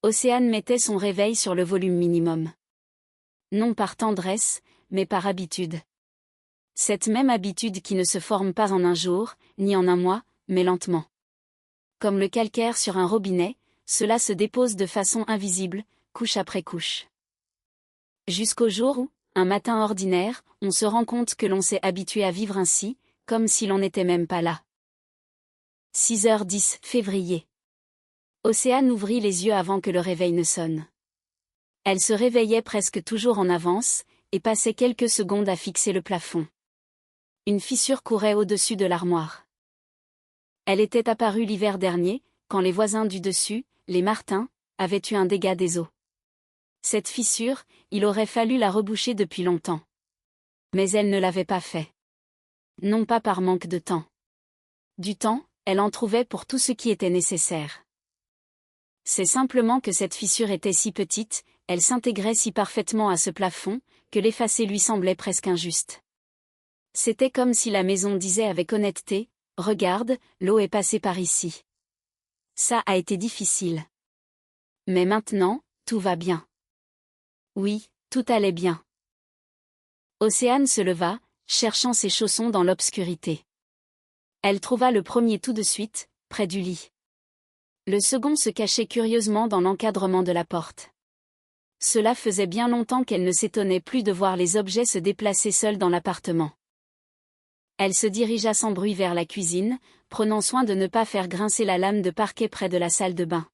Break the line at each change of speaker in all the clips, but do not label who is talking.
Océane mettait son réveil sur le volume minimum. Non par tendresse, mais par habitude. Cette même habitude qui ne se forme pas en un jour, ni en un mois, mais lentement. Comme le calcaire sur un robinet, cela se dépose de façon invisible, couche après couche. Jusqu'au jour où, un matin ordinaire, on se rend compte que l'on s'est habitué à vivre ainsi, comme si l'on n'était même pas là. 6h10 février. Océane ouvrit les yeux avant que le réveil ne sonne. Elle se réveillait presque toujours en avance, et passait quelques secondes à fixer le plafond. Une fissure courait au-dessus de l'armoire. Elle était apparue l'hiver dernier, quand les voisins du dessus, les Martin, avaient eu un dégât des eaux. Cette fissure, il aurait fallu la reboucher depuis longtemps. Mais elle ne l'avait pas fait. Non pas par manque de temps. Du temps, elle en trouvait pour tout ce qui était nécessaire. C'est simplement que cette fissure était si petite, elle s'intégrait si parfaitement à ce plafond, que l'effacer lui semblait presque injuste. C'était comme si la maison disait avec honnêteté, « Regarde, l'eau est passée par ici. » Ça a été difficile. Mais maintenant, tout va bien. Oui, tout allait bien. Océane se leva, cherchant ses chaussons dans l'obscurité. Elle trouva le premier tout de suite, près du lit. Le second se cachait curieusement dans l'encadrement de la porte. Cela faisait bien longtemps qu'elle ne s'étonnait plus de voir les objets se déplacer seuls dans l'appartement. Elle se dirigea sans bruit vers la cuisine, prenant soin de ne pas faire grincer la lame de parquet près de la salle de bain.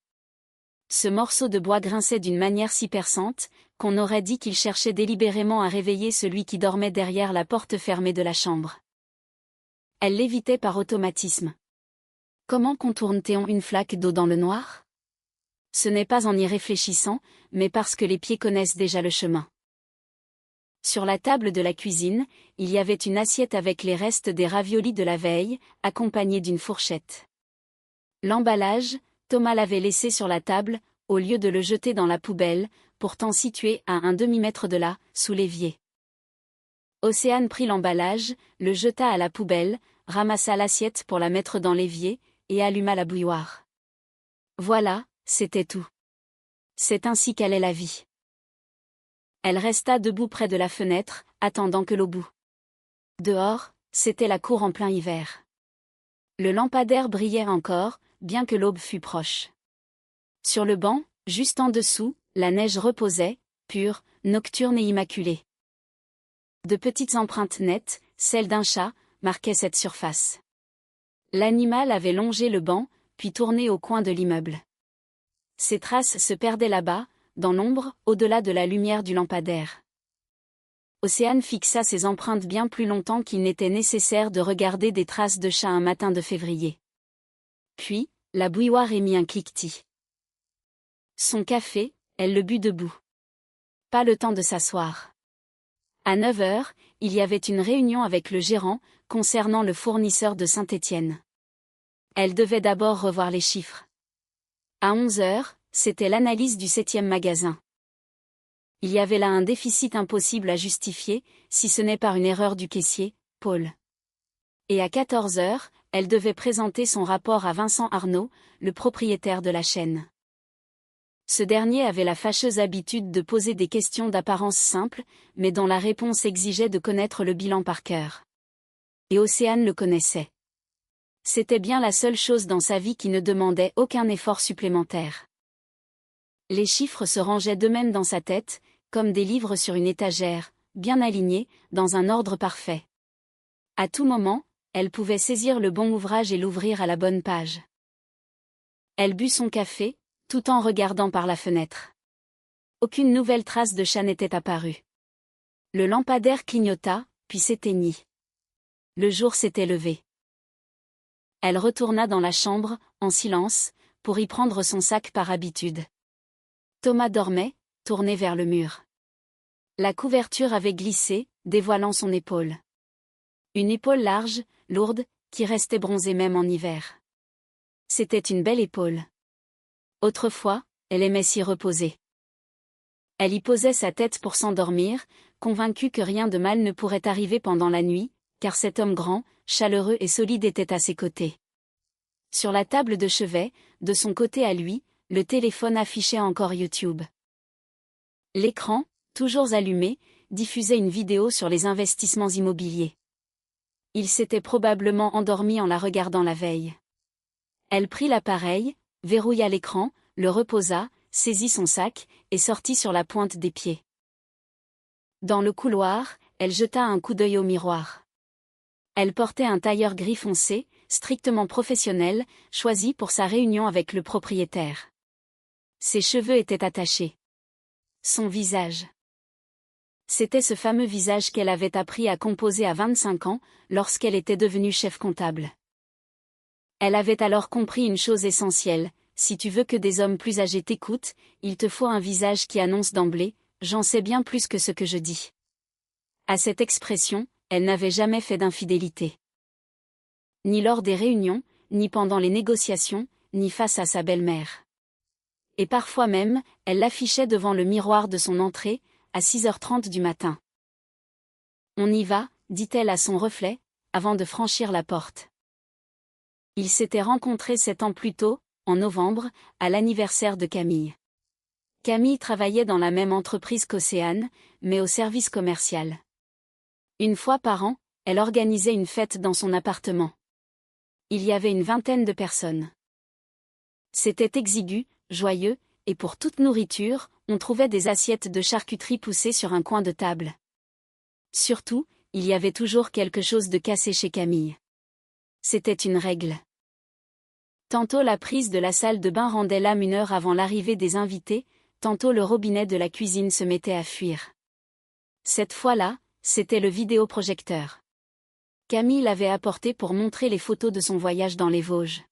Ce morceau de bois grinçait d'une manière si perçante, qu'on aurait dit qu'il cherchait délibérément à réveiller celui qui dormait derrière la porte fermée de la chambre. Elle l'évitait par automatisme. Comment contourne-t-on une flaque d'eau dans le noir? Ce n'est pas en y réfléchissant, mais parce que les pieds connaissent déjà le chemin. Sur la table de la cuisine, il y avait une assiette avec les restes des raviolis de la veille, accompagnée d'une fourchette. L'emballage, Thomas l'avait laissé sur la table, au lieu de le jeter dans la poubelle, pourtant situé à un demi-mètre de là, sous l'évier. Océane prit l'emballage, le jeta à la poubelle, ramassa l'assiette pour la mettre dans l'évier, et alluma la bouilloire. Voilà, c'était tout. C'est ainsi qu'allait la vie. Elle resta debout près de la fenêtre, attendant que l'eau bout. Dehors, c'était la cour en plein hiver. Le lampadaire brillait encore, bien que l'aube fût proche. Sur le banc, juste en dessous, la neige reposait, pure, nocturne et immaculée. De petites empreintes nettes, celles d'un chat, marquaient cette surface. L'animal avait longé le banc, puis tourné au coin de l'immeuble. Ses traces se perdaient là-bas, dans l'ombre, au-delà de la lumière du lampadaire. Océane fixa ses empreintes bien plus longtemps qu'il n'était nécessaire de regarder des traces de chat un matin de février. Puis, la bouilloire émit un cliquetis. Son café, elle le but debout. Pas le temps de s'asseoir. À 9h, il y avait une réunion avec le gérant, concernant le fournisseur de Saint-Étienne. Elle devait d'abord revoir les chiffres. À 11h, c'était l'analyse du 7e magasin. Il y avait là un déficit impossible à justifier, si ce n'est par une erreur du caissier, Paul. Et à 14h, elle devait présenter son rapport à Vincent Arnaud, le propriétaire de la chaîne. Ce dernier avait la fâcheuse habitude de poser des questions d'apparence simple, mais dont la réponse exigeait de connaître le bilan par cœur. Et Océane le connaissait. C'était bien la seule chose dans sa vie qui ne demandait aucun effort supplémentaire. Les chiffres se rangeaient d'eux-mêmes dans sa tête, comme des livres sur une étagère, bien alignés, dans un ordre parfait. À tout moment, elle pouvait saisir le bon ouvrage et l'ouvrir à la bonne page. Elle but son café, tout en regardant par la fenêtre. Aucune nouvelle trace de chat n'était apparue. Le lampadaire clignota, puis s'éteignit. Le jour s'était levé. Elle retourna dans la chambre, en silence, pour y prendre son sac par habitude. Thomas dormait, tourné vers le mur. La couverture avait glissé, dévoilant son épaule. Une épaule large, lourde, qui restait bronzée même en hiver. C'était une belle épaule. Autrefois, elle aimait s'y reposer. Elle y posait sa tête pour s'endormir, convaincue que rien de mal ne pourrait arriver pendant la nuit, car cet homme grand, chaleureux et solide était à ses côtés. Sur la table de chevet, de son côté à lui, Le téléphone affichait encore YouTube. L'écran, toujours allumé, diffusait une vidéo sur les investissements immobiliers. Il s'était probablement endormi en la regardant la veille. Elle prit l'appareil, verrouilla l'écran, le reposa, saisit son sac, et sortit sur la pointe des pieds. Dans le couloir, elle jeta un coup d'œil au miroir. Elle portait un tailleur gris foncé, strictement professionnel, choisi pour sa réunion avec le propriétaire. Ses cheveux étaient attachés. Son visage. C'était ce fameux visage qu'elle avait appris à composer à 25 ans, lorsqu'elle était devenue chef comptable. Elle avait alors compris une chose essentielle: si tu veux que des hommes plus âgés t'écoutent, il te faut un visage qui annonce d'emblée: j'en sais bien plus que ce que je dis. À cette expression, elle n'avait jamais fait d'infidélité. Ni lors des réunions, ni pendant les négociations, ni face à sa belle-mère. Et parfois même, elle l'affichait devant le miroir de son entrée, à 6h30 du matin. On y va, dit-elle à son reflet, avant de franchir la porte. Ils s'étaient rencontrés 7 ans plus tôt, en novembre, à l'anniversaire de Camille. Camille travaillait dans la même entreprise qu'Océane, mais au service commercial. Une fois par an, elle organisait une fête dans son appartement. Il y avait une vingtaine de personnes. C'était exigu, joyeux, et pour toute nourriture, on trouvait des assiettes de charcuterie poussées sur un coin de table. Surtout, il y avait toujours quelque chose de cassé chez Camille. C'était une règle. Tantôt la prise de la salle de bain rendait l'âme une heure avant l'arrivée des invités, tantôt le robinet de la cuisine se mettait à fuir. Cette fois-là, c'était le vidéoprojecteur. Camille l'avait apporté pour montrer les photos de son voyage dans les Vosges.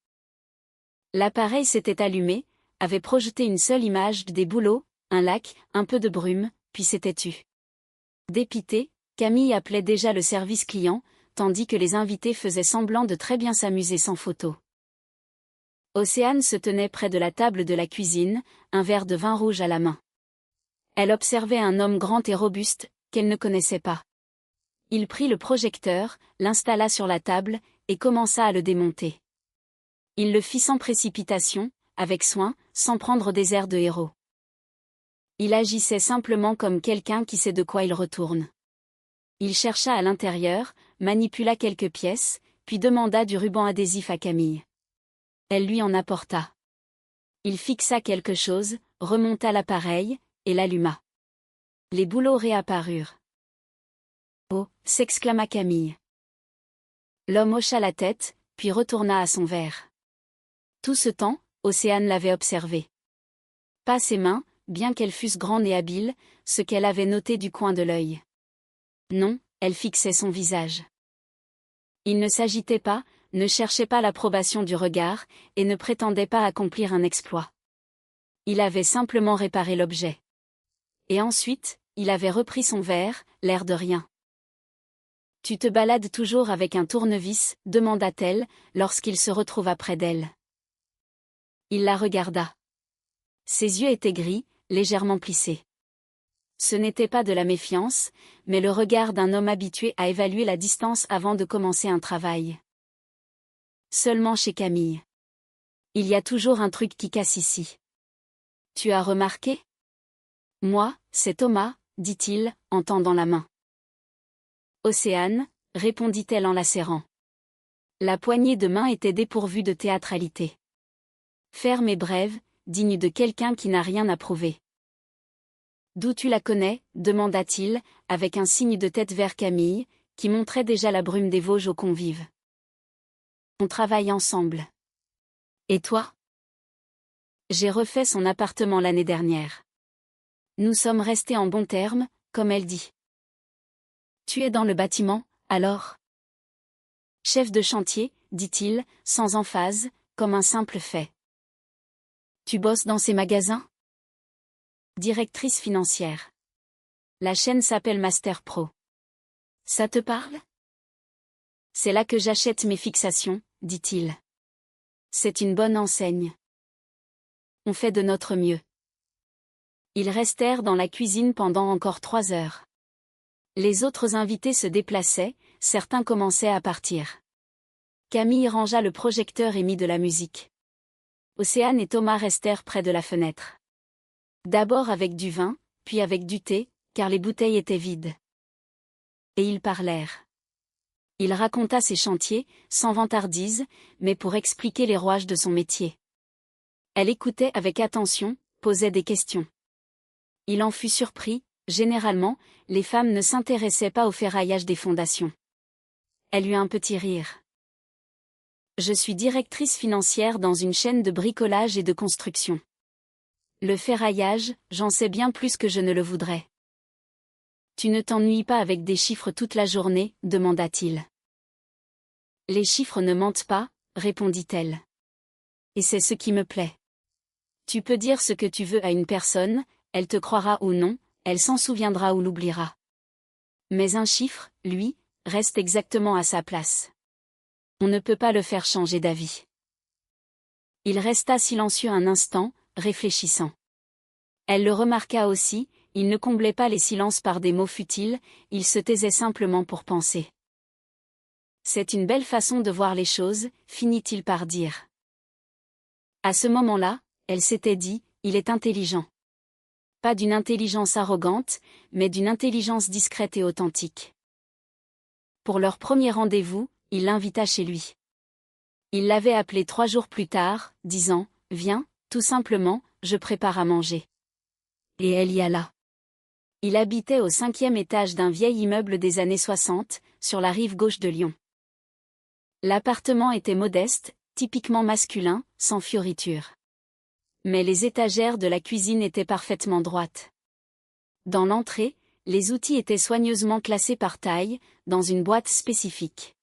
L'appareil s'était allumé, avait projeté une seule image des bouleaux, un lac, un peu de brume, puis s'était tu. Dépitée, Camille appelait déjà le service client, tandis que les invités faisaient semblant de très bien s'amuser sans photo. Océane se tenait près de la table de la cuisine, un verre de vin rouge à la main. Elle observait un homme grand et robuste, qu'elle ne connaissait pas. Il prit le projecteur, l'installa sur la table, et commença à le démonter. Il le fit sans précipitation, avec soin, sans prendre des airs de héros. Il agissait simplement comme quelqu'un qui sait de quoi il retourne. Il chercha à l'intérieur, manipula quelques pièces, puis demanda du ruban adhésif à Camille. Elle lui en apporta. Il fixa quelque chose, remonta l'appareil, et l'alluma. Les bouleaux réapparurent. Oh, s'exclama Camille. L'homme hocha la tête, puis retourna à son verre. Tout ce temps, Océane l'avait observé. Pas ses mains, bien qu'elles fussent grandes et habiles, ce qu'elle avait noté du coin de l'œil. Non, elle fixait son visage. Il ne s'agitait pas, ne cherchait pas l'approbation du regard, et ne prétendait pas accomplir un exploit. Il avait simplement réparé l'objet. Et ensuite, il avait repris son verre, l'air de rien. « Tu te balades toujours avec un tournevis ?» demanda-t-elle, lorsqu'il se retrouva près d'elle. Il la regarda. Ses yeux étaient gris, légèrement plissés. Ce n'était pas de la méfiance, mais le regard d'un homme habitué à évaluer la distance avant de commencer un travail. Seulement chez Camille. Il y a toujours un truc qui casse ici. Tu as remarqué? Moi, c'est Thomas, dit-il, en tendant la main. Océane, répondit-elle en la serrant. La poignée de main était dépourvue de théâtralité. Ferme et brève, digne de quelqu'un qui n'a rien à prouver. D'où tu la connais? Demanda-t-il, avec un signe de tête vers Camille, qui montrait déjà la brume des Vosges aux convives. On travaille ensemble. Et toi? J'ai refait son appartement l'année dernière. Nous sommes restés en bons termes, comme elle dit. Tu es dans le bâtiment, alors? Chef de chantier, dit-il, sans emphase, comme un simple fait. Tu bosses dans ces magasins? Directrice financière. La chaîne s'appelle Master Pro. Ça te parle? C'est là que j'achète mes fixations, dit-il. C'est une bonne enseigne. On fait de notre mieux. Ils restèrent dans la cuisine pendant encore 3 heures. Les autres invités se déplaçaient, certains commençaient à partir. Camille rangea le projecteur et mit de la musique. Océane et Thomas restèrent près de la fenêtre. D'abord avec du vin, puis avec du thé, car les bouteilles étaient vides. Et ils parlèrent. Il raconta ses chantiers, sans vantardise, mais pour expliquer les rouages de son métier. Elle écoutait avec attention, posait des questions. Il en fut surpris, généralement, les femmes ne s'intéressaient pas au ferraillage des fondations. Elle eut un petit rire. Je suis directrice financière dans une chaîne de bricolage et de construction. Le ferraillage, j'en sais bien plus que je ne le voudrais. Tu ne t'ennuies pas avec des chiffres toute la journée, demanda-t-il. Les chiffres ne mentent pas, répondit-elle. Et c'est ce qui me plaît. Tu peux dire ce que tu veux à une personne, elle te croira ou non, elle s'en souviendra ou l'oubliera. Mais un chiffre, lui, reste exactement à sa place. On ne peut pas le faire changer d'avis. Il resta silencieux un instant, réfléchissant. Elle le remarqua aussi, il ne comblait pas les silences par des mots futiles, il se taisait simplement pour penser. C'est une belle façon de voir les choses, finit-il par dire. À ce moment-là, elle s'était dit, il est intelligent. Pas d'une intelligence arrogante, mais d'une intelligence discrète et authentique. Pour leur premier rendez-vous, il l'invita chez lui. Il l'avait appelée 3 jours plus tard, disant « Viens, tout simplement, je prépare à manger. » Et elle y alla. Il habitait au 5e étage d'un vieil immeuble des années 60, sur la rive gauche de Lyon. L'appartement était modeste, typiquement masculin, sans fioritures. Mais les étagères de la cuisine étaient parfaitement droites. Dans l'entrée, les outils étaient soigneusement classés par taille, dans une boîte spécifique.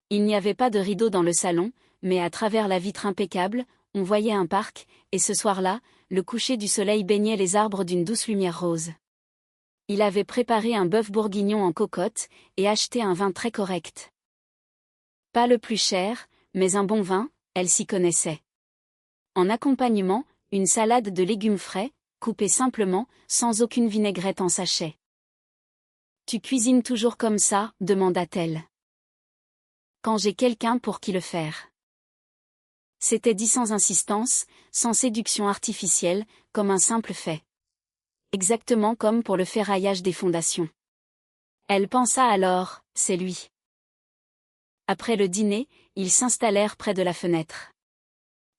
Il n'y avait pas de rideau dans le salon, mais à travers la vitre impeccable, on voyait un parc, et ce soir-là, le coucher du soleil baignait les arbres d'une douce lumière rose. Il avait préparé un bœuf bourguignon en cocotte, et acheté un vin très correct. Pas le plus cher, mais un bon vin, elle s'y connaissait. En accompagnement, une salade de légumes frais, coupés simplement, sans aucune vinaigrette en sachet. « Tu cuisines toujours comme ça ?» demanda-t-elle. « Quand j'ai quelqu'un pour qui le faire. » C'était dit sans insistance, sans séduction artificielle, comme un simple fait. Exactement comme pour le ferraillage des fondations. Elle pensa alors, c'est lui. Après le dîner, ils s'installèrent près de la fenêtre.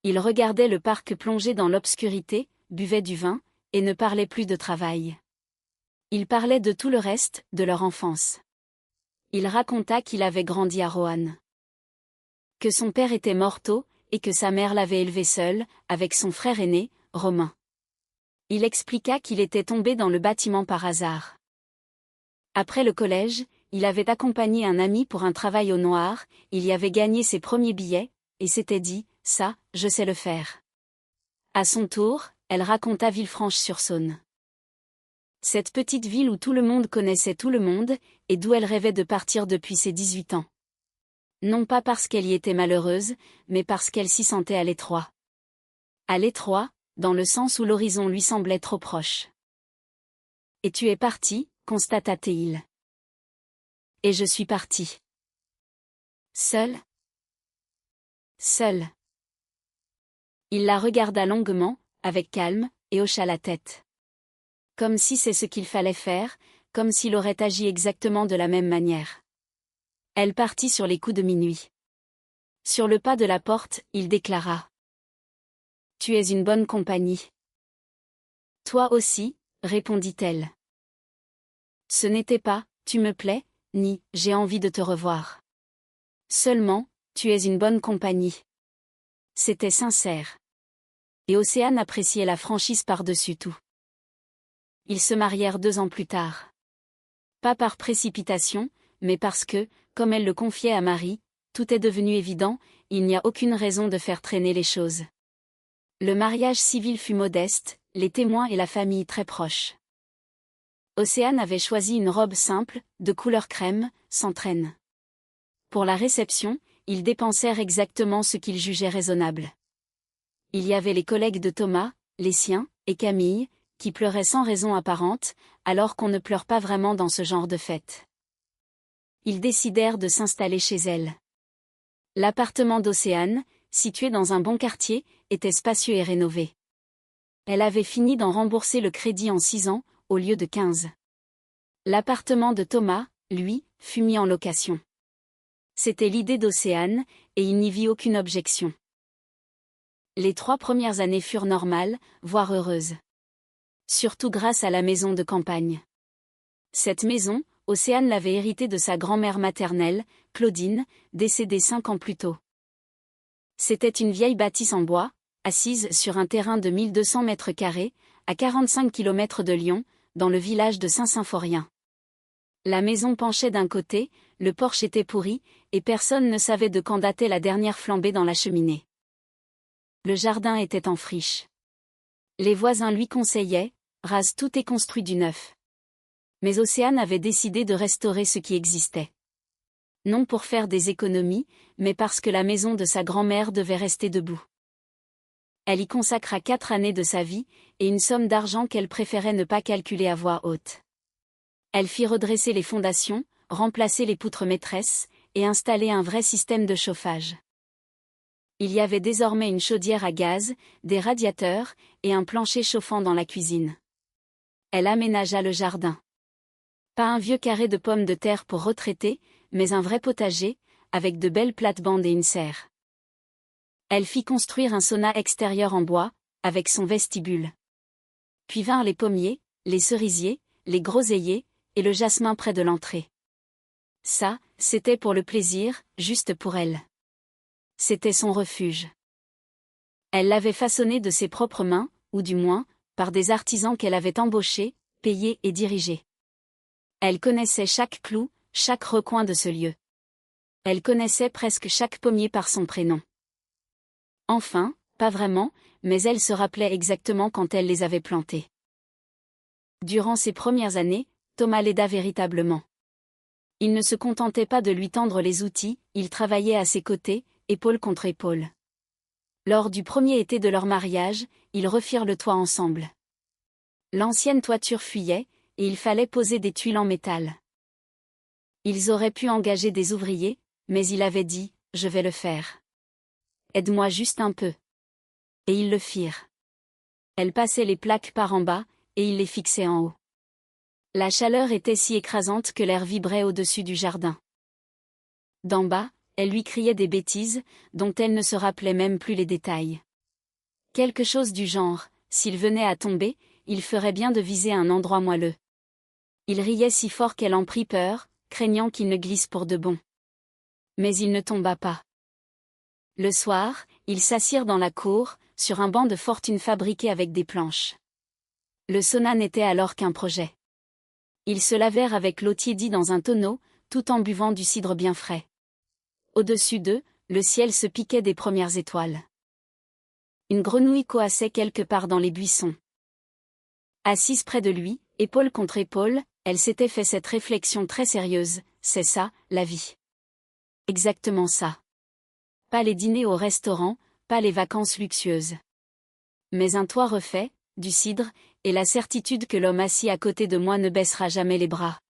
Ils regardaient le parc plongé dans l'obscurité, buvaient du vin, et ne parlaient plus de travail. Ils parlaient de tout le reste, de leur enfance. Il raconta qu'il avait grandi à Roanne. Que son père était mort tôt, et que sa mère l'avait élevé seul, avec son frère aîné, Romain. Il expliqua qu'il était tombé dans le bâtiment par hasard. Après le collège, il avait accompagné un ami pour un travail au noir, il y avait gagné ses premiers billets, et s'était dit, ça, je sais le faire. À son tour, elle raconta Villefranche-sur-Saône. Cette petite ville où tout le monde connaissait tout le monde, et d'où elle rêvait de partir depuis ses 18 ans. Non pas parce qu'elle y était malheureuse, mais parce qu'elle s'y sentait à l'étroit. À l'étroit, dans le sens où l'horizon lui semblait trop proche. Et tu es parti, constata-t-il. Et je suis parti. Seul. Seul. Il la regarda longuement, avec calme, et hocha la tête. Comme si c'est ce qu'il fallait faire, comme s'il aurait agi exactement de la même manière. Elle partit sur les coups de minuit. Sur le pas de la porte, il déclara. Tu es une bonne compagnie. Toi aussi, répondit-elle. Ce n'était pas, tu me plais, ni, j'ai envie de te revoir. Seulement, tu es une bonne compagnie. C'était sincère. Et Océane appréciait la franchise par-dessus tout. Ils se marièrent 2 ans plus tard. Pas par précipitation, mais parce que, comme elle le confiait à Marie, tout est devenu évident, il n'y a aucune raison de faire traîner les choses. Le mariage civil fut modeste, les témoins et la famille très proches. Océane avait choisi une robe simple, de couleur crème, sans traîne. Pour la réception, ils dépensèrent exactement ce qu'ils jugeaient raisonnable. Il y avait les collègues de Thomas, les siens, et Camille, qui pleuraient sans raison apparente, alors qu'on ne pleure pas vraiment dans ce genre de fête. Ils décidèrent de s'installer chez elle. L'appartement d'Océane, situé dans un bon quartier, était spacieux et rénové. Elle avait fini d'en rembourser le crédit en 6 ans, au lieu de 15. L'appartement de Thomas, lui, fut mis en location. C'était l'idée d'Océane, et il n'y vit aucune objection. Les 3 premières années furent normales, voire heureuses. Surtout grâce à la maison de campagne. Cette maison, Océane l'avait héritée de sa grand-mère maternelle, Claudine, décédée 5 ans plus tôt. C'était une vieille bâtisse en bois, assise sur un terrain de 1200 mètres carrés, à 45 km de Lyon, dans le village de Saint-Symphorien. La maison penchait d'un côté, le porche était pourri, et personne ne savait de quand datait la dernière flambée dans la cheminée. Le jardin était en friche. Les voisins lui conseillaient, rase tout et construit du neuf. Mais Océane avait décidé de restaurer ce qui existait. Non pour faire des économies, mais parce que la maison de sa grand-mère devait rester debout. Elle y consacra 4 années de sa vie, et une somme d'argent qu'elle préférait ne pas calculer à voix haute. Elle fit redresser les fondations, remplacer les poutres maîtresses, et installer un vrai système de chauffage. Il y avait désormais une chaudière à gaz, des radiateurs, et un plancher chauffant dans la cuisine. Elle aménagea le jardin. Pas un vieux carré de pommes de terre pour retraiter, mais un vrai potager, avec de belles plates-bandes et une serre. Elle fit construire un sauna extérieur en bois, avec son vestibule. Puis vinrent les pommiers, les cerisiers, les groseilliers, et le jasmin près de l'entrée. Ça, c'était pour le plaisir, juste pour elle. C'était son refuge. Elle l'avait façonné de ses propres mains, ou du moins, par des artisans qu'elle avait embauchés, payés et dirigés. Elle connaissait chaque clou, chaque recoin de ce lieu. Elle connaissait presque chaque pommier par son prénom. Enfin, pas vraiment, mais elle se rappelait exactement quand elle les avait plantés. Durant ces premières années, Thomas l'aida véritablement. Il ne se contentait pas de lui tendre les outils, il travaillait à ses côtés, épaule contre épaule. Lors du premier été de leur mariage, ils refirent le toit ensemble. L'ancienne toiture fuyait, et il fallait poser des tuiles en métal. Ils auraient pu engager des ouvriers, mais il avait dit, « Je vais le faire. Aide-moi juste un peu. » Et ils le firent. Elle passait les plaques par en bas, et il les fixait en haut. La chaleur était si écrasante que l'air vibrait au-dessus du jardin. D'en bas, elle lui criait des bêtises, dont elle ne se rappelait même plus les détails. Quelque chose du genre, s'il venait à tomber, il ferait bien de viser un endroit moelleux. Il riait si fort qu'elle en prit peur, craignant qu'il ne glisse pour de bon. Mais il ne tomba pas. Le soir, ils s'assirent dans la cour, sur un banc de fortune fabriqué avec des planches. Le sauna n'était alors qu'un projet. Ils se lavèrent avec l'eau tiédie dans un tonneau, tout en buvant du cidre bien frais. Au-dessus d'eux, le ciel se piquait des premières étoiles. Une grenouille coassait quelque part dans les buissons. Assise près de lui, épaule contre épaule, elle s'était fait cette réflexion très sérieuse, c'est ça, la vie. Exactement ça. Pas les dîners au restaurant, pas les vacances luxueuses. Mais un toit refait, du cidre, et la certitude que l'homme assis à côté de moi ne baissera jamais les bras.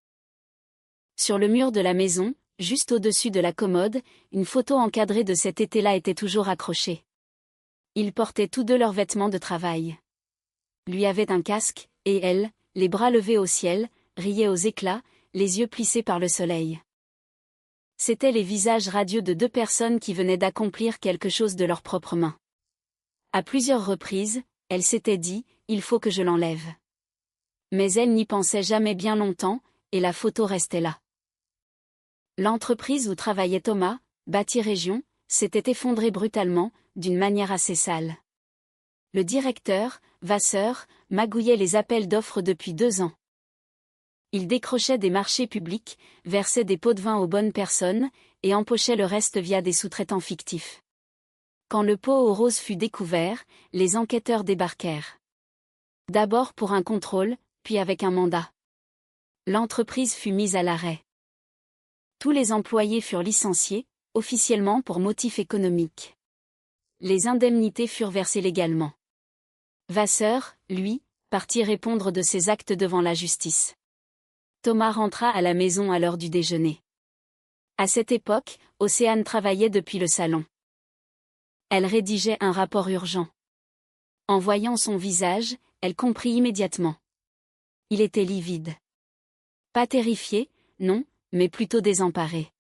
Sur le mur de la maison, juste au-dessus de la commode, une photo encadrée de cet été-là était toujours accrochée. Ils portaient tous deux leurs vêtements de travail. Lui avait un casque, et elle, les bras levés au ciel, riait aux éclats, les yeux plissés par le soleil. C'étaient les visages radieux de 2 personnes qui venaient d'accomplir quelque chose de leurs propres mains. À plusieurs reprises, elle s'était dit, il faut que je l'enlève. Mais elle n'y pensait jamais bien longtemps, et la photo restait là. L'entreprise où travaillait Thomas, Bâti Région, s'était effondrée brutalement, d'une manière assez sale. Le directeur, Vasseur, magouillait les appels d'offres depuis 2 ans. Il décrochait des marchés publics, versait des pots de vin aux bonnes personnes, et empochait le reste via des sous-traitants fictifs. Quand le pot aux roses fut découvert, les enquêteurs débarquèrent. D'abord pour un contrôle, puis avec un mandat. L'entreprise fut mise à l'arrêt. Tous les employés furent licenciés, officiellement pour motif économique. Les indemnités furent versées légalement. Vasseur, lui, partit répondre de ses actes devant la justice. Thomas rentra à la maison à l'heure du déjeuner. À cette époque, Océane travaillait depuis le salon. Elle rédigeait un rapport urgent. En voyant son visage, elle comprit immédiatement. Il était livide. Pas terrifié, non, mais plutôt désemparé.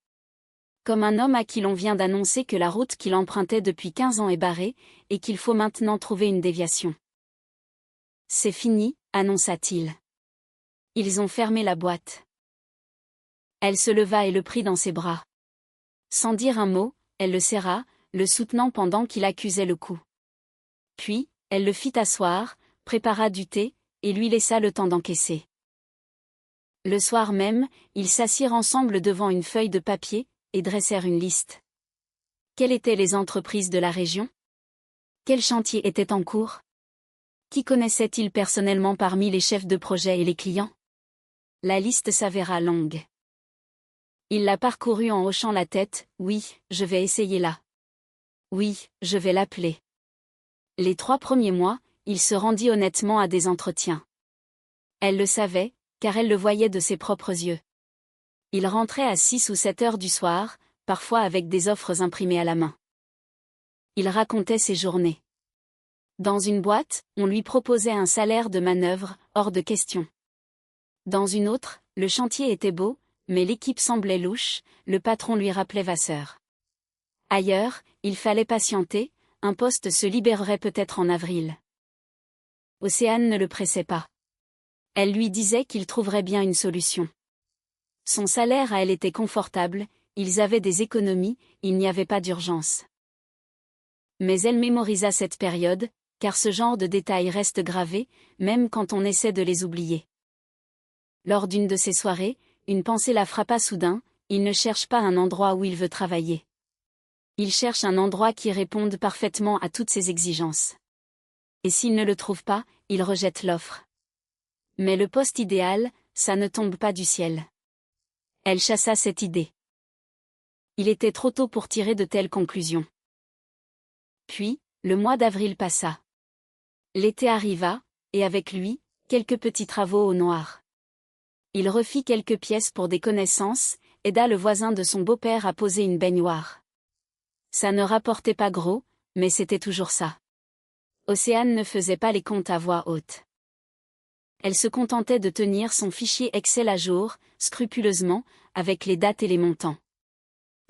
Comme un homme à qui l'on vient d'annoncer que la route qu'il empruntait depuis 15 ans est barrée, et qu'il faut maintenant trouver une déviation. C'est fini, annonça-t-il. Ils ont fermé la boîte. Elle se leva et le prit dans ses bras. Sans dire un mot, elle le serra, le soutenant pendant qu'il accusait le coup. Puis, elle le fit asseoir, prépara du thé, et lui laissa le temps d'encaisser. Le soir même, ils s'assirent ensemble devant une feuille de papier, et dressèrent une liste. Quelles étaient les entreprises de la région? Quels chantiers étaient en cours? Qui connaissait-il personnellement parmi les chefs de projet et les clients? La liste s'avéra longue. Il la parcourut en hochant la tête. Oui, je vais essayer là. Oui, je vais l'appeler. Les 3 premiers mois, il se rendit honnêtement à des entretiens. Elle le savait, car elle le voyait de ses propres yeux. Il rentrait à 6 ou 7 heures du soir, parfois avec des offres imprimées à la main. Il racontait ses journées. Dans une boîte, on lui proposait un salaire de manœuvre, hors de question. Dans une autre, le chantier était beau, mais l'équipe semblait louche, le patron lui rappelait Vasseur. Ailleurs, il fallait patienter, un poste se libérerait peut-être en avril. Océane ne le pressait pas. Elle lui disait qu'il trouverait bien une solution. Son salaire à elle était confortable, ils avaient des économies, il n'y avait pas d'urgence. Mais elle mémorisa cette période, car ce genre de détails reste gravé, même quand on essaie de les oublier. Lors d'une de ces soirées, une pensée la frappa soudain, il ne cherche pas un endroit où il veut travailler. Il cherche un endroit qui réponde parfaitement à toutes ses exigences. Et s'il ne le trouve pas, il rejette l'offre. Mais le poste idéal, ça ne tombe pas du ciel. Elle chassa cette idée. Il était trop tôt pour tirer de telles conclusions. Puis, le mois d'avril passa. L'été arriva, et avec lui, quelques petits travaux au noir. Il refit quelques pièces pour des connaissances, aida le voisin de son beau-père à poser une baignoire. Ça ne rapportait pas gros, mais c'était toujours ça. Océane ne faisait pas les comptes à voix haute. Elle se contentait de tenir son fichier Excel à jour, scrupuleusement, avec les dates et les montants.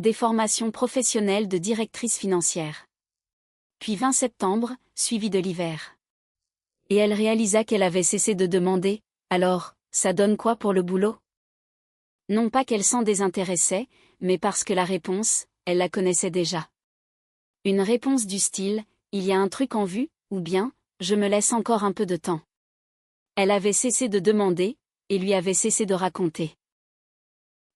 Des formations professionnelles de directrice financière. Puis 20 septembre, suivi de l'hiver. Et elle réalisa qu'elle avait cessé de demander « Alors, ça donne quoi pour le boulot ?» Non pas qu'elle s'en désintéressait, mais parce que la réponse, elle la connaissait déjà. Une réponse du style « Il y a un truc en vue » ou bien « Je me laisse encore un peu de temps ». Elle avait cessé de demander, et lui avait cessé de raconter.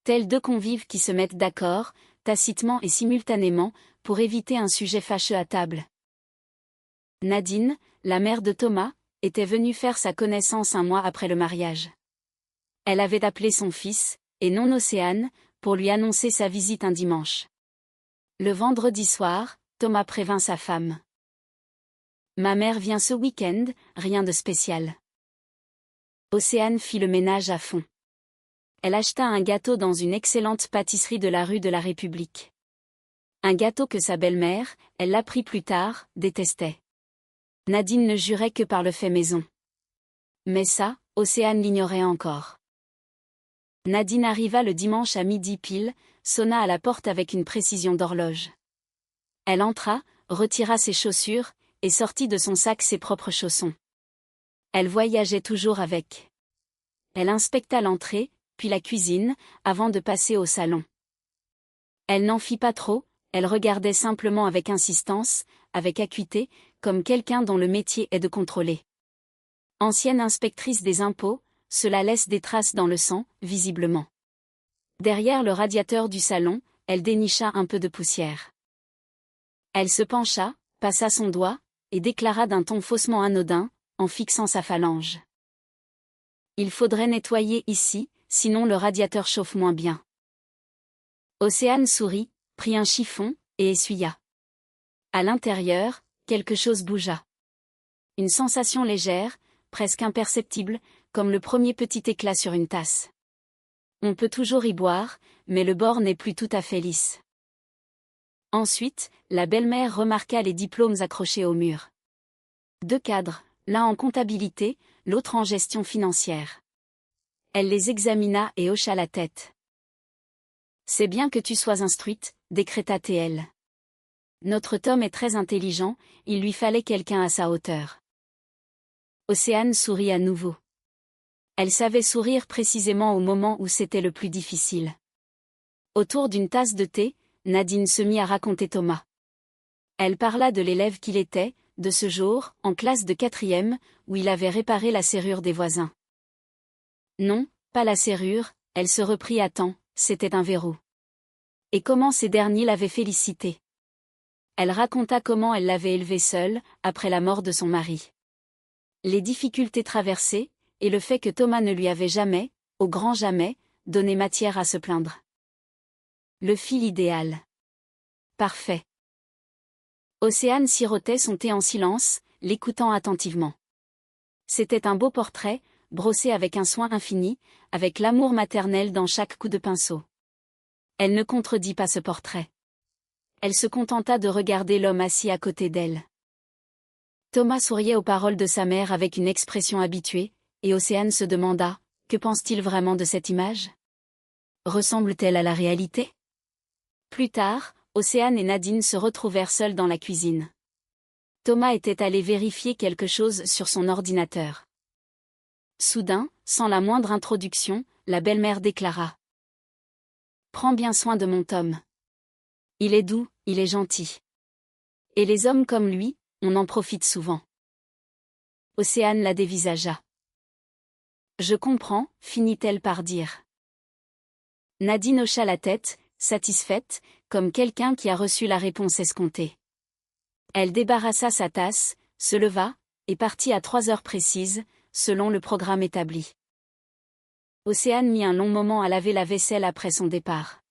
Tels 2 convives qui se mettent d'accord, tacitement et simultanément, pour éviter un sujet fâcheux à table. Nadine, la mère de Thomas, était venue faire sa connaissance un mois après le mariage. Elle avait appelé son fils, et non Océane, pour lui annoncer sa visite un dimanche. Le vendredi soir, Thomas prévint sa femme. « Ma mère vient ce week-end, rien de spécial. » Océane fit le ménage à fond. Elle acheta un gâteau dans une excellente pâtisserie de la rue de la République. Un gâteau que sa belle-mère, elle l'apprit plus tard, détestait. Nadine ne jurait que par le fait maison. Mais ça, Océane l'ignorait encore. Nadine arriva le dimanche à midi pile, sonna à la porte avec une précision d'horloge. Elle entra, retira ses chaussures, et sortit de son sac ses propres chaussons. Elle voyageait toujours avec. Elle inspecta l'entrée, puis la cuisine, avant de passer au salon. Elle n'en fit pas trop, elle regardait simplement avec insistance, avec acuité, comme quelqu'un dont le métier est de contrôler. Ancienne inspectrice des impôts, cela laisse des traces dans le sang, visiblement. Derrière le radiateur du salon, elle dénicha un peu de poussière. Elle se pencha, passa son doigt, et déclara d'un ton faussement anodin, en fixant sa phalange. Il faudrait nettoyer ici, sinon le radiateur chauffe moins bien. Océane sourit, prit un chiffon, et essuya. À l'intérieur, quelque chose bougea. Une sensation légère, presque imperceptible, comme le premier petit éclat sur une tasse. On peut toujours y boire, mais le bord n'est plus tout à fait lisse. Ensuite, la belle-mère remarqua les diplômes accrochés au mur. 2 cadres, l'un en comptabilité, l'autre en gestion financière. Elle les examina et hocha la tête. « C'est bien que tu sois instruite, décréta-t-elle. Notre Tom est très intelligent, il lui fallait quelqu'un à sa hauteur. » Océane sourit à nouveau. Elle savait sourire précisément au moment où c'était le plus difficile. Autour d'une tasse de thé, Nadine se mit à raconter Thomas. Elle parla de l'élève qu'il était, de ce jour, en classe de 4e, où il avait réparé la serrure des voisins. Non, pas la serrure, elle se reprit à temps, c'était un verrou. Et comment ces derniers l'avaient félicité. Elle raconta comment elle l'avait élevé seule, après la mort de son mari. Les difficultés traversées, et le fait que Thomas ne lui avait jamais, au grand jamais, donné matière à se plaindre. Le fil idéal. Parfait. Océane sirotait son thé en silence, l'écoutant attentivement. C'était un beau portrait, brossé avec un soin infini, avec l'amour maternel dans chaque coup de pinceau. Elle ne contredit pas ce portrait. Elle se contenta de regarder l'homme assis à côté d'elle. Thomas souriait aux paroles de sa mère avec une expression habituée, et Océane se demanda, que pense-t-il vraiment de cette image? Ressemble-t-elle à la réalité? Plus tard, Océane et Nadine se retrouvèrent seules dans la cuisine. Thomas était allé vérifier quelque chose sur son ordinateur. Soudain, sans la moindre introduction, la belle-mère déclara. « Prends bien soin de mon Tom. Il est doux, il est gentil. Et les hommes comme lui, on en profite souvent. » Océane la dévisagea. « Je comprends, finit-elle par dire. » Nadine hocha la tête, satisfaite, comme quelqu'un qui a reçu la réponse escomptée. Elle débarrassa sa tasse, se leva, et partit à 3 heures précises, selon le programme établi. Océane mit un long moment à laver la vaisselle après son départ.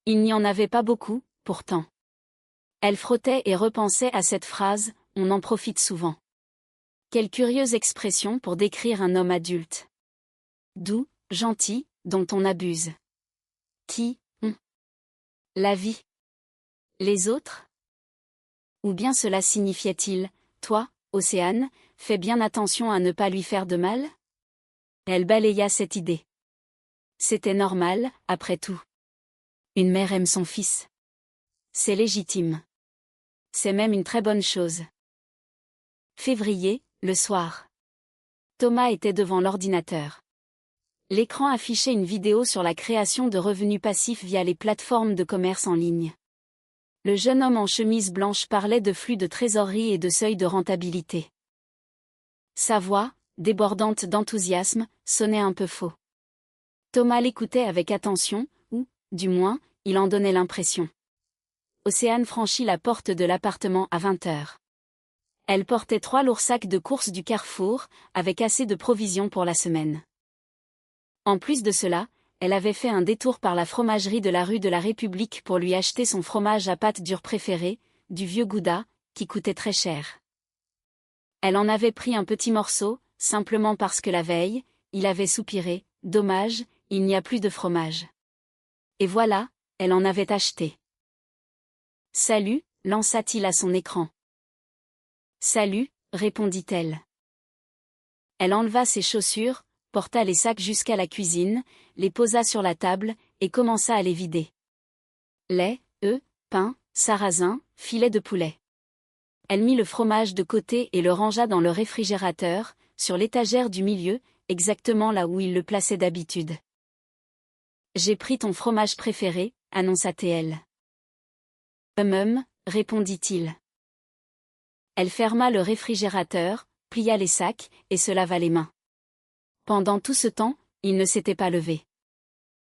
Il n'y en avait pas beaucoup, pourtant. Elle frottait et repensait à cette phrase, « on en profite souvent ». Quelle curieuse expression pour décrire un homme adulte. Doux, gentil, dont on abuse. Qui, on? La vie. Les autres? Ou bien cela signifiait-il, toi, Océane, fais bien attention à ne pas lui faire de mal? Elle balaya cette idée. C'était normal, après tout. Une mère aime son fils. C'est légitime. C'est même une très bonne chose. Février, le soir. Thomas était devant l'ordinateur. L'écran affichait une vidéo sur la création de revenus passifs via les plateformes de commerce en ligne. Le jeune homme en chemise blanche parlait de flux de trésorerie et de seuil de rentabilité. Sa voix, débordante d'enthousiasme, sonnait un peu faux. Thomas l'écoutait avec attention, ou, du moins, il en donnait l'impression. Océane franchit la porte de l'appartement à 20 heures. Elle portait 3 lourds sacs de courses du Carrefour, avec assez de provisions pour la semaine. En plus de cela, elle avait fait un détour par la fromagerie de la rue de la République pour lui acheter son fromage à pâte dure préféré, du vieux Gouda, qui coûtait très cher. Elle en avait pris un petit morceau, simplement parce que la veille, il avait soupiré, « Dommage, il n'y a plus de fromage. » Et voilà, elle en avait acheté. « Salut », lança-t-il à son écran. « Salut », répondit-elle. Elle enleva ses chaussures, porta les sacs jusqu'à la cuisine, les posa sur la table, et commença à les vider. Lait, œufs, pain, sarrasin, filet de poulet. Elle mit le fromage de côté et le rangea dans le réfrigérateur, sur l'étagère du milieu, exactement là où il le plaçait d'habitude. « J'ai pris ton fromage préféré, » annonça-t-elle. « Répondit-il. Elle ferma le réfrigérateur, plia les sacs, et se lava les mains. Pendant tout ce temps, il ne s'était pas levé.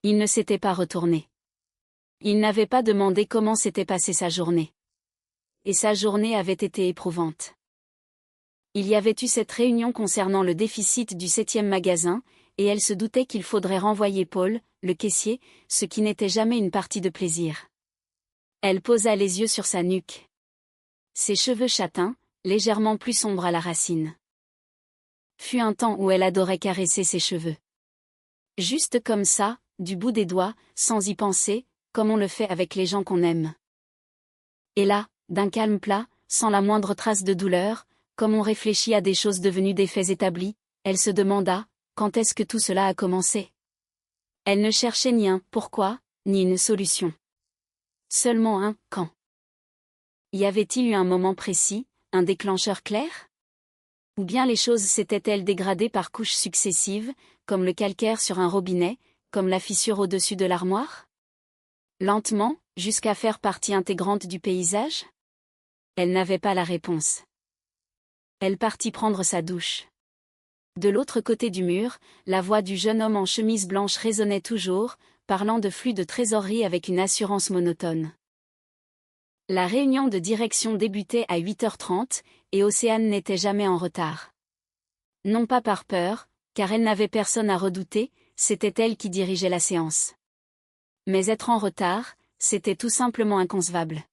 Il ne s'était pas retourné. Il n'avait pas demandé comment s'était passée sa journée. Et sa journée avait été éprouvante. Il y avait eu cette réunion concernant le déficit du 7e magasin, et elle se doutait qu'il faudrait renvoyer Paul, le caissier, ce qui n'était jamais une partie de plaisir. Elle posa les yeux sur sa nuque. Ses cheveux châtains, légèrement plus sombres à la racine. Fut un temps où elle adorait caresser ses cheveux. Juste comme ça, du bout des doigts, sans y penser, comme on le fait avec les gens qu'on aime. Et là, d'un calme plat, sans la moindre trace de douleur, comme on réfléchit à des choses devenues des faits établis, elle se demanda, quand est-ce que tout cela a commencé? Elle ne cherchait ni un « pourquoi », ni une solution. Seulement un « quand ». Y avait-il eu un moment précis, un déclencheur clair? Ou bien les choses s'étaient-elles dégradées par couches successives, comme le calcaire sur un robinet, comme la fissure au-dessus de l'armoire? Lentement, jusqu'à faire partie intégrante du paysage? Elle n'avait pas la réponse. Elle partit prendre sa douche. De l'autre côté du mur, la voix du jeune homme en chemise blanche résonnait toujours, parlant de flux de trésorerie avec une assurance monotone. La réunion de direction débutait à 8h30, et Océane n'était jamais en retard. Non pas par peur, car elle n'avait personne à redouter, c'était elle qui dirigeait la séance. Mais être en retard, c'était tout simplement inconcevable.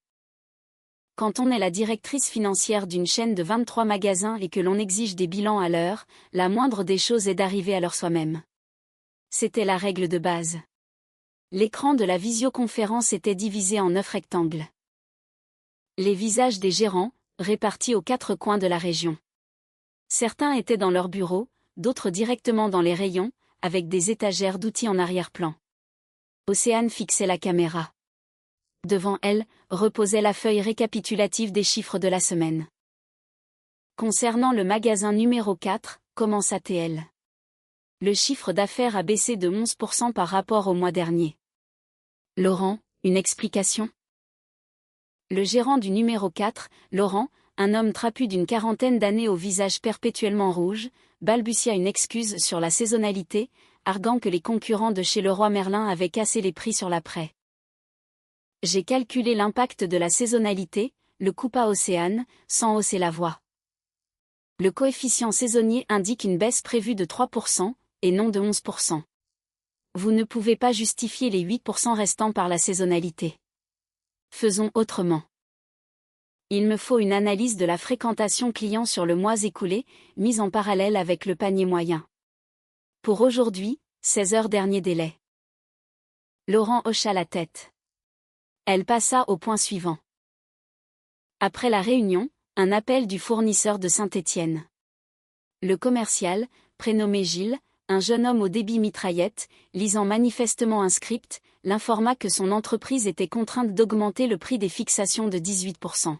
Quand on est la directrice financière d'une chaîne de 23 magasins et que l'on exige des bilans à l'heure, la moindre des choses est d'arriver à l'heure soi-même. C'était la règle de base. L'écran de la visioconférence était divisé en 9 rectangles. Les visages des gérants, répartis aux 4 coins de la région. Certains étaient dans leur bureau, d'autres directement dans les rayons, avec des étagères d'outils en arrière-plan. Océane fixait la caméra. Devant elle, reposait la feuille récapitulative des chiffres de la semaine. Concernant le magasin numéro 4, commença-t-elle. Le chiffre d'affaires a baissé de 11% par rapport au mois dernier. Laurent, une explication? Le gérant du numéro 4, Laurent, un homme trapu d'une quarantaine d'années au visage perpétuellement rouge, balbutia une excuse sur la saisonnalité, arguant que les concurrents de chez Leroy Merlin avaient cassé les prix sur l'après. J'ai calculé l'impact de la saisonnalité, le coupa Océane, sans hausser la voix. Le coefficient saisonnier indique une baisse prévue de 3%, et non de 11%. Vous ne pouvez pas justifier les 8% restants par la saisonnalité. Faisons autrement. Il me faut une analyse de la fréquentation client sur le mois écoulé, mise en parallèle avec le panier moyen. Pour aujourd'hui, 16 heures dernier délai. Laurent hocha la tête. Elle passa au point suivant. Après la réunion, un appel du fournisseur de Saint-Étienne. Le commercial, prénommé Gilles, un jeune homme au débit mitraillette, lisant manifestement un script, l'informa que son entreprise était contrainte d'augmenter le prix des fixations de 18%.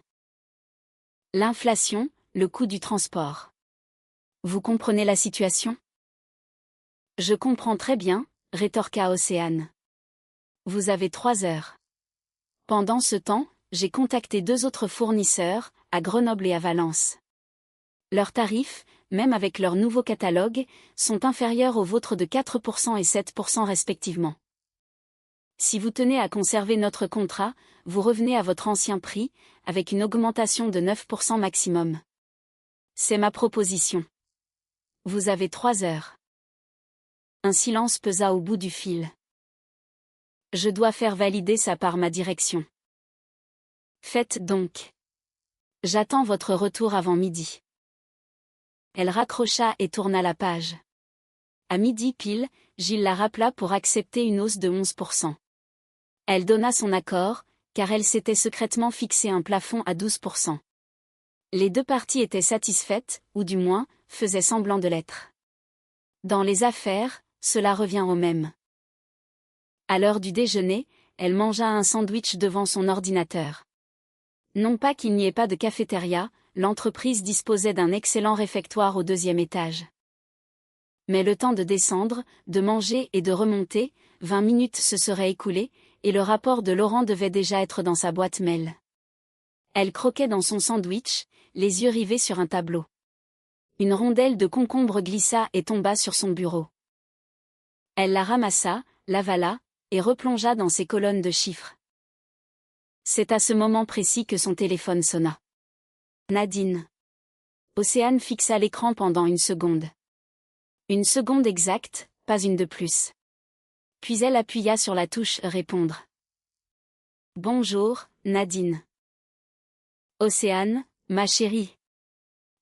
L'inflation, le coût du transport. Vous comprenez la situation? Je comprends très bien, rétorqua Océane. Vous avez 3 heures. Pendant ce temps, j'ai contacté 2 autres fournisseurs, à Grenoble et à Valence. Leurs tarifs, même avec leur nouveau catalogue, sont inférieurs aux vôtres de 4% et 7% respectivement. Si vous tenez à conserver notre contrat, vous revenez à votre ancien prix, avec une augmentation de 9% maximum. C'est ma proposition. Vous avez 3 heures. Un silence pesa au bout du fil. Je dois faire valider ça par ma direction. Faites donc. J'attends votre retour avant midi. Elle raccrocha et tourna la page. À midi pile, Gilles la rappela pour accepter une hausse de 11%. Elle donna son accord, car elle s'était secrètement fixé un plafond à 12%. Les 2 parties étaient satisfaites, ou du moins, faisaient semblant de l'être. Dans les affaires, cela revient au même. À l'heure du déjeuner, elle mangea un sandwich devant son ordinateur. Non pas qu'il n'y ait pas de cafétéria, l'entreprise disposait d'un excellent réfectoire au 2e étage. Mais le temps de descendre, de manger et de remonter, 20 minutes se seraient écoulées, et le rapport de Laurent devait déjà être dans sa boîte mail. Elle croquait dans son sandwich, les yeux rivés sur un tableau. Une rondelle de concombre glissa et tomba sur son bureau. Elle la ramassa, l'avala, et replongea dans ses colonnes de chiffres. C'est à ce moment précis que son téléphone sonna. Nadine. Océane fixa l'écran pendant une seconde. Une seconde exacte, pas une de plus. Puis elle appuya sur la touche « Répondre ». Bonjour, Nadine. Océane, ma chérie.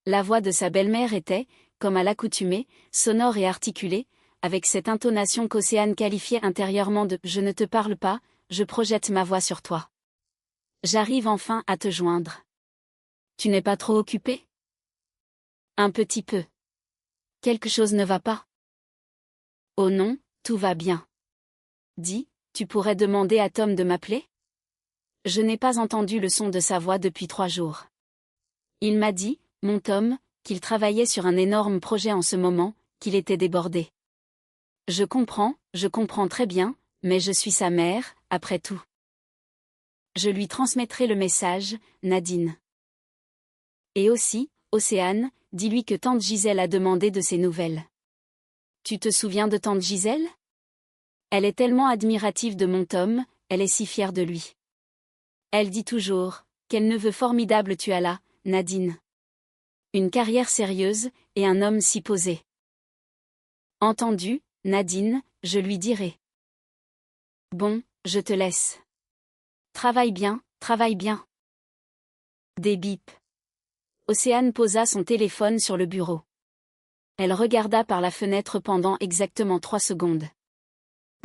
La voix de sa belle-mère était, comme à l'accoutumée, sonore et articulée, avec cette intonation qu'Océane qualifiait intérieurement de « Je ne te parle pas, je projette ma voix sur toi ». J'arrive enfin à te joindre. Tu n'es pas trop occupé? Un petit peu. Quelque chose ne va pas? Oh non, tout va bien. Dis, tu pourrais demander à Tom de m'appeler? Je n'ai pas entendu le son de sa voix depuis 3 jours. Il m'a dit, mon Tom, qu'il travaillait sur un énorme projet en ce moment, qu'il était débordé. Je comprends très bien, mais je suis sa mère, après tout. Je lui transmettrai le message, Nadine. Et aussi, Océane, dis-lui que tante Gisèle a demandé de ses nouvelles. Tu te souviens de tante Gisèle? Elle est tellement admirative de mon Tom, elle est si fière de lui. Elle dit toujours, quel neveu formidable tu as là, Nadine. Une carrière sérieuse, et un homme si posé. Entendu, Nadine, je lui dirai. Bon, je te laisse. Travaille bien, travaille bien. Des bips. Océane posa son téléphone sur le bureau. Elle regarda par la fenêtre pendant exactement 3 secondes.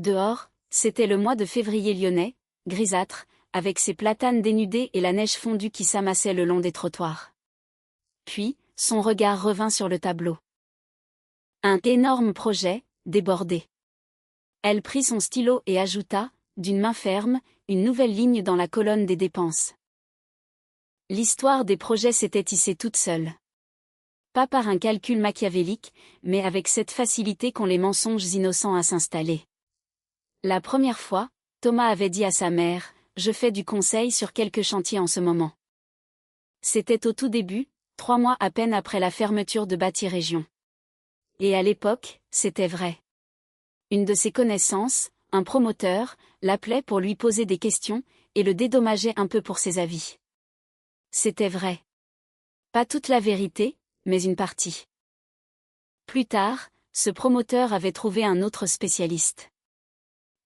Dehors, c'était le mois de février lyonnais, grisâtre, avec ses platanes dénudés et la neige fondue qui s'amassait le long des trottoirs. Puis, son regard revint sur le tableau. Un énorme projet, débordé. Elle prit son stylo et ajouta, d'une main ferme, une nouvelle ligne dans la colonne des dépenses. L'histoire des projets s'était tissée toute seule. Pas par un calcul machiavélique, mais avec cette facilité qu'ont les mensonges innocents à s'installer. La première fois, Thomas avait dit à sa mère, « Je fais du conseil sur quelques chantiers en ce moment. » C'était au tout début, 3 mois à peine après la fermeture de Bâti Région. Et à l'époque, c'était vrai. Une de ses connaissances, un promoteur, l'appelait pour lui poser des questions, et le dédommageait un peu pour ses avis. C'était vrai. Pas toute la vérité, mais une partie. Plus tard, ce promoteur avait trouvé un autre spécialiste.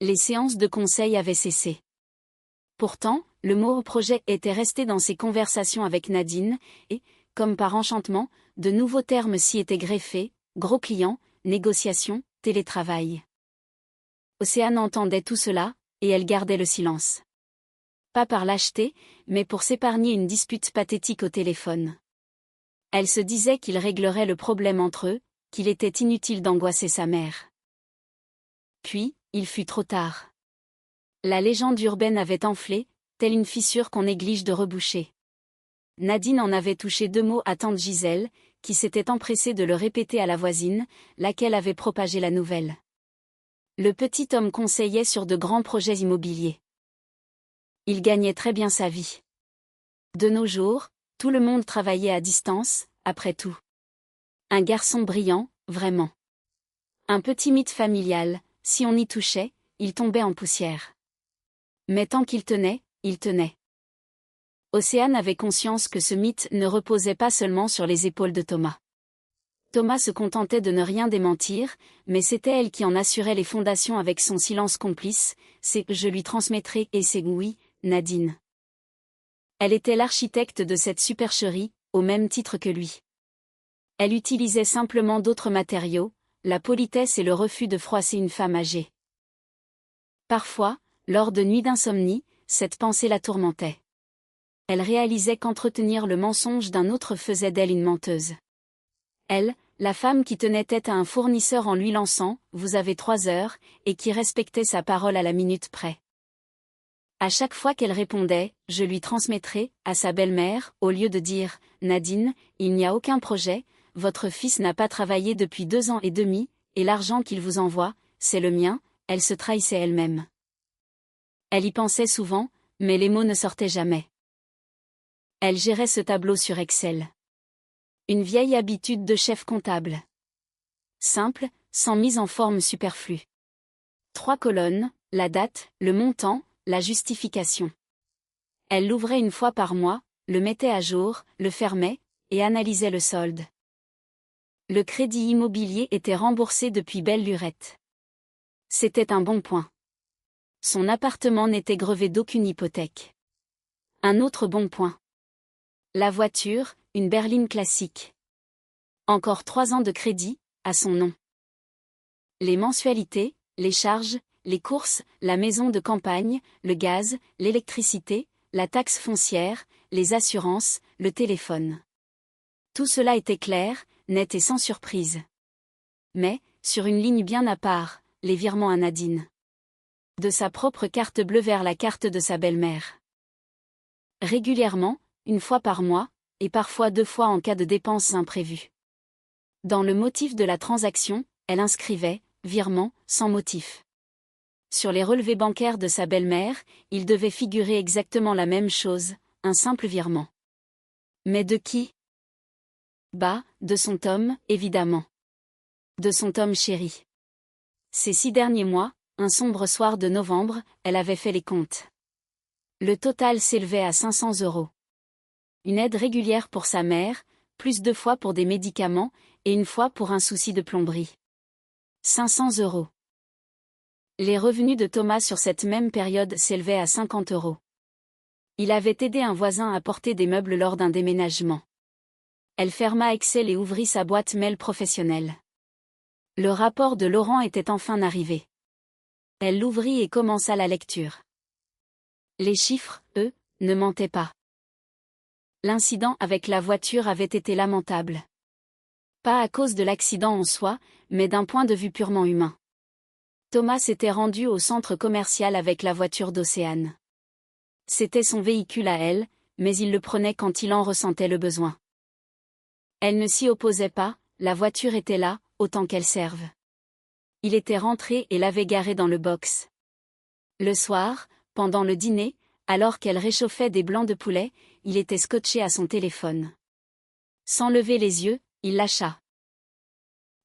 Les séances de conseil avaient cessé. Pourtant, le mot projet était resté dans ses conversations avec Nadine, et, comme par enchantement, de nouveaux termes s'y étaient greffés, gros clients, négociations, télétravail. Océane entendait tout cela, et elle gardait le silence. Pas par lâcheté, mais pour s'épargner une dispute pathétique au téléphone. Elle se disait qu'il réglerait le problème entre eux, qu'il était inutile d'angoisser sa mère. Puis, il fut trop tard. La légende urbaine avait enflé, telle une fissure qu'on néglige de reboucher. Nadine en avait touché 2 mots à tante Gisèle, qui s'était empressée de le répéter à la voisine, laquelle avait propagé la nouvelle. Le petit homme conseillait sur de grands projets immobiliers. Il gagnait très bien sa vie. De nos jours, tout le monde travaillait à distance, après tout. Un garçon brillant, vraiment. Un petit mythe familial, si on y touchait, il tombait en poussière. Mais tant qu'il tenait, il tenait. Océane avait conscience que ce mythe ne reposait pas seulement sur les épaules de Thomas. Thomas se contentait de ne rien démentir, mais c'était elle qui en assurait les fondations avec son silence complice, c'est « je lui transmettrai » et c'est « oui, Nadine ». Elle était l'architecte de cette supercherie, au même titre que lui. Elle utilisait simplement d'autres matériaux, la politesse et le refus de froisser une femme âgée. Parfois, lors de nuits d'insomnie, cette pensée la tourmentait. Elle réalisait qu'entretenir le mensonge d'un autre faisait d'elle une menteuse. Elle, la femme qui tenait tête à un fournisseur en lui lançant « Vous avez 3 heures » et qui respectait sa parole à la minute près. À chaque fois qu'elle répondait « Je lui transmettrai » à sa belle-mère, au lieu de dire « Nadine, il n'y a aucun projet, votre fils n'a pas travaillé depuis 2 ans et demi, et l'argent qu'il vous envoie, c'est le mien », elle se trahissait elle-même. Elle y pensait souvent, mais les mots ne sortaient jamais. Elle gérait ce tableau sur Excel. Une vieille habitude de chef comptable. Simple, sans mise en forme superflue. 3 colonnes, la date, le montant, la justification. Elle l'ouvrait une fois par mois, le mettait à jour, le fermait, et analysait le solde. Le crédit immobilier était remboursé depuis belle lurette. C'était un bon point. Son appartement n'était grevé d'aucune hypothèque. Un autre bon point. La voiture, une berline classique. Encore 3 ans de crédit, à son nom. Les mensualités, les charges, les courses, la maison de campagne, le gaz, l'électricité, la taxe foncière, les assurances, le téléphone. Tout cela était clair, net et sans surprise. Mais, sur une ligne bien à part, les virements à Nadine. De sa propre carte bleue vers la carte de sa belle-mère. Régulièrement, une fois par mois, et parfois 2 fois en cas de dépenses imprévues. Dans le motif de la transaction, elle inscrivait « virement » sans motif. Sur les relevés bancaires de sa belle-mère, il devait figurer exactement la même chose, un simple virement. Mais de qui? Bah, de son Tom, évidemment. De son Tom chéri. Ces 6 derniers mois, un sombre soir de novembre, elle avait fait les comptes. Le total s'élevait à 500 €. Une aide régulière pour sa mère, plus 2 fois pour des médicaments, et 1 fois pour un souci de plomberie. 500 €. Les revenus de Thomas sur cette même période s'élevaient à 50 €. Il avait aidé un voisin à porter des meubles lors d'un déménagement. Elle ferma Excel et ouvrit sa boîte mail professionnelle. Le rapport de Laurent était enfin arrivé. Elle l'ouvrit et commença la lecture. Les chiffres, eux, ne mentaient pas. L'incident avec la voiture avait été lamentable. Pas à cause de l'accident en soi, mais d'un point de vue purement humain. Thomas s'était rendu au centre commercial avec la voiture d'Océane. C'était son véhicule à elle, mais il le prenait quand il en ressentait le besoin. Elle ne s'y opposait pas, la voiture était là, autant qu'elle serve. Il était rentré et l'avait garée dans le box. Le soir, pendant le dîner, alors qu'elle réchauffait des blancs de poulet, il était scotché à son téléphone. Sans lever les yeux, il lâcha.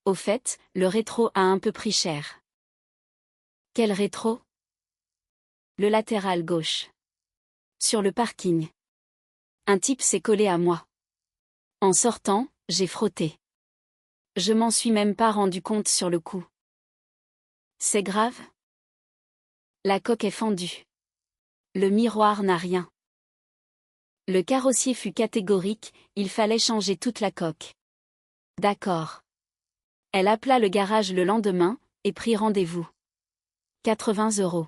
Au fait, le rétro a un peu pris cher. Quel rétro? Le latéral gauche. Sur le parking. Un type s'est collé à moi. En sortant, j'ai frotté. Je m'en suis même pas rendu compte sur le coup. C'est grave? La coque est fendue. Le miroir n'a rien. Le carrossier fut catégorique, il fallait changer toute la coque. D'accord. Elle appela le garage le lendemain, et prit rendez-vous. 80 €.